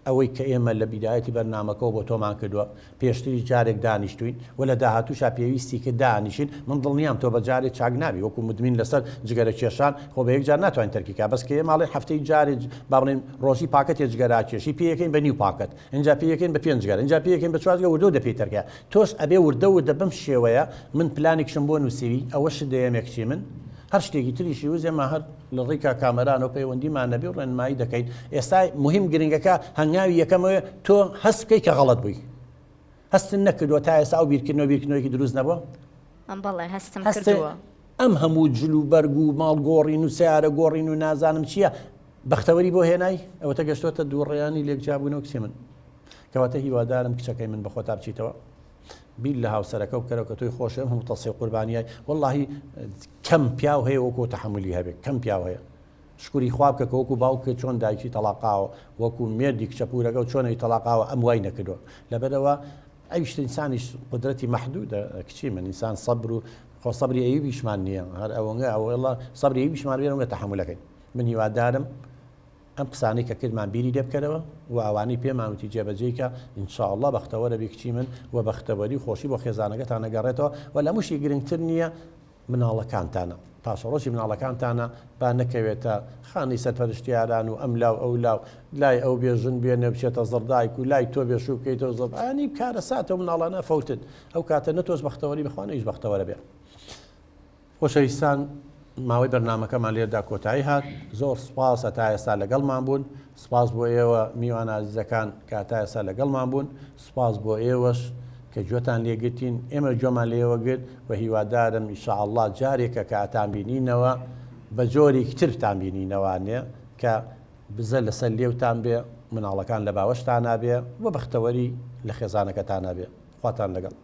ئەوەی کە ئێمە لە بیدایەتی بەرنامەکەەوە بۆ تۆمان کردووە پێشتری جارێک دانیشتوین و لە داهاتووشا پێویستی کە دانیشین من دڵنیام تۆ بە جارێک چاک نابی وەکو مدمین لەسەر جگەرە کێشان خۆ بە یەک جار ناتوانین تەرکیکا بەس کە ماڵی هەفتەی جارێک با بڵێن ڕۆژی پاکەت جگەرا کێشی پێیەکەین بە نیو پاکەت اینجا پێیەکەین بە 5 جگەر اینجا پێیەکەین بە 4 وردە و دەپێی تەرکە تۆش ئەبێ وردە بەم شێوەیە من پلانێکشم بۆ نووسیوی ئەوەش دەیەمێکچی من هەر شتێکی تریشی و زێمە هەر لە ڕێکا کامەران و پەیوەندیمان نەبی و ڕێنمایی دەکەین ئێستا مهم گرنگەکە هەنگاوی یەکەمەوە تۆ هەست بکەی کە غەڵەت بووی هەستن نەکردووە تا ئێستا ئەو بیرکردنەوەی دروست نەبووە بەڵێ هەستم کردووە ئەم هەموو جل و بەرگ و ماڵ گۆڕین و سیارە گۆڕین و نازانم چییە بەختەوەری بۆ هێنای ئەوەتە گەشتوتە دووڕێیانی لێکجابوونەوە کچی من کەواتە هیوادارم کچەکەی من بەخۆ تا بچیتەوە بیل لە هاوسەرەکە و کەرەوە کە تۆی خۆشم هەموو تەسی قوربانیای وەڵڵاهی کەم پیاو هەیە وەکو تەحملی هەبێت کەم پیاو هەیە شکوری خواب کە وەکو باوکە چۆن دایکی تەلاقاوە وەکو مێردی کچەپورەکە و چۆنەوەی تەلاقاوە ئەم وای نەکردووە لەبەرەوە ئەویشت ئینسانیش قدرەتی مەحدودە کچی من ئینسان سەبر و خۆ سەبری ئەیوبیشمان نییە هەر ئەوەنگە ئەوڵە سەبری ئەیوبیشمان بێنەوە تەحملەکەین من هیوادارم ئەم قسانەی کە کردمان بیری لێ بکەرەوە و ئەوانەی پێمان وتی جێبەجێیکە ئینشاءڵڵا بەختەوەرە بێ کچی من و بەختەوەری خۆشی بۆ خێزانەکەتان نەگەڕێتەوە و لە موشی گرنگتر نییە مناڵەکانتانە پاشەڕۆژی مناڵەکانتانە با نەکەوێتە خانی سەرپەرشتیاران و ئەم لاو ئەو لاو لای ئەو بێژن بێنە بچێتە زەردایک و لای تۆ بێشوو بکەیتەوە زەردانی کارە ساتەوە مناڵانە فەوتن ئەو کاتە نەتۆش بەختەوەری بخوانە هیچ بەختەوەرە بێ خۆشەویستان ماوەی بەرنامەکەمان لێردا کۆتایی هات زۆر سپاس تا ئێستا لەگەڵمان بوون سپاس بۆ ئێوە میوان عزیزەکان کە تا ئێستا لەگەڵمان بوون سپاس بۆ ئێوەش کە گوێتان لێگرتین ئێمە گوێمان لێوە گرت و هیوادارم ئینشاءڵڵا جارێکە کە ئاتان بینینەوە بە جۆرێکی ترتان بینینەوانێ کە بزە لەسەر لێوتان بێ مناڵەکان لە باوەشتان نابێ و بەختەوەری لە خێزانەکەتان نابێ خواتان لەگەڵ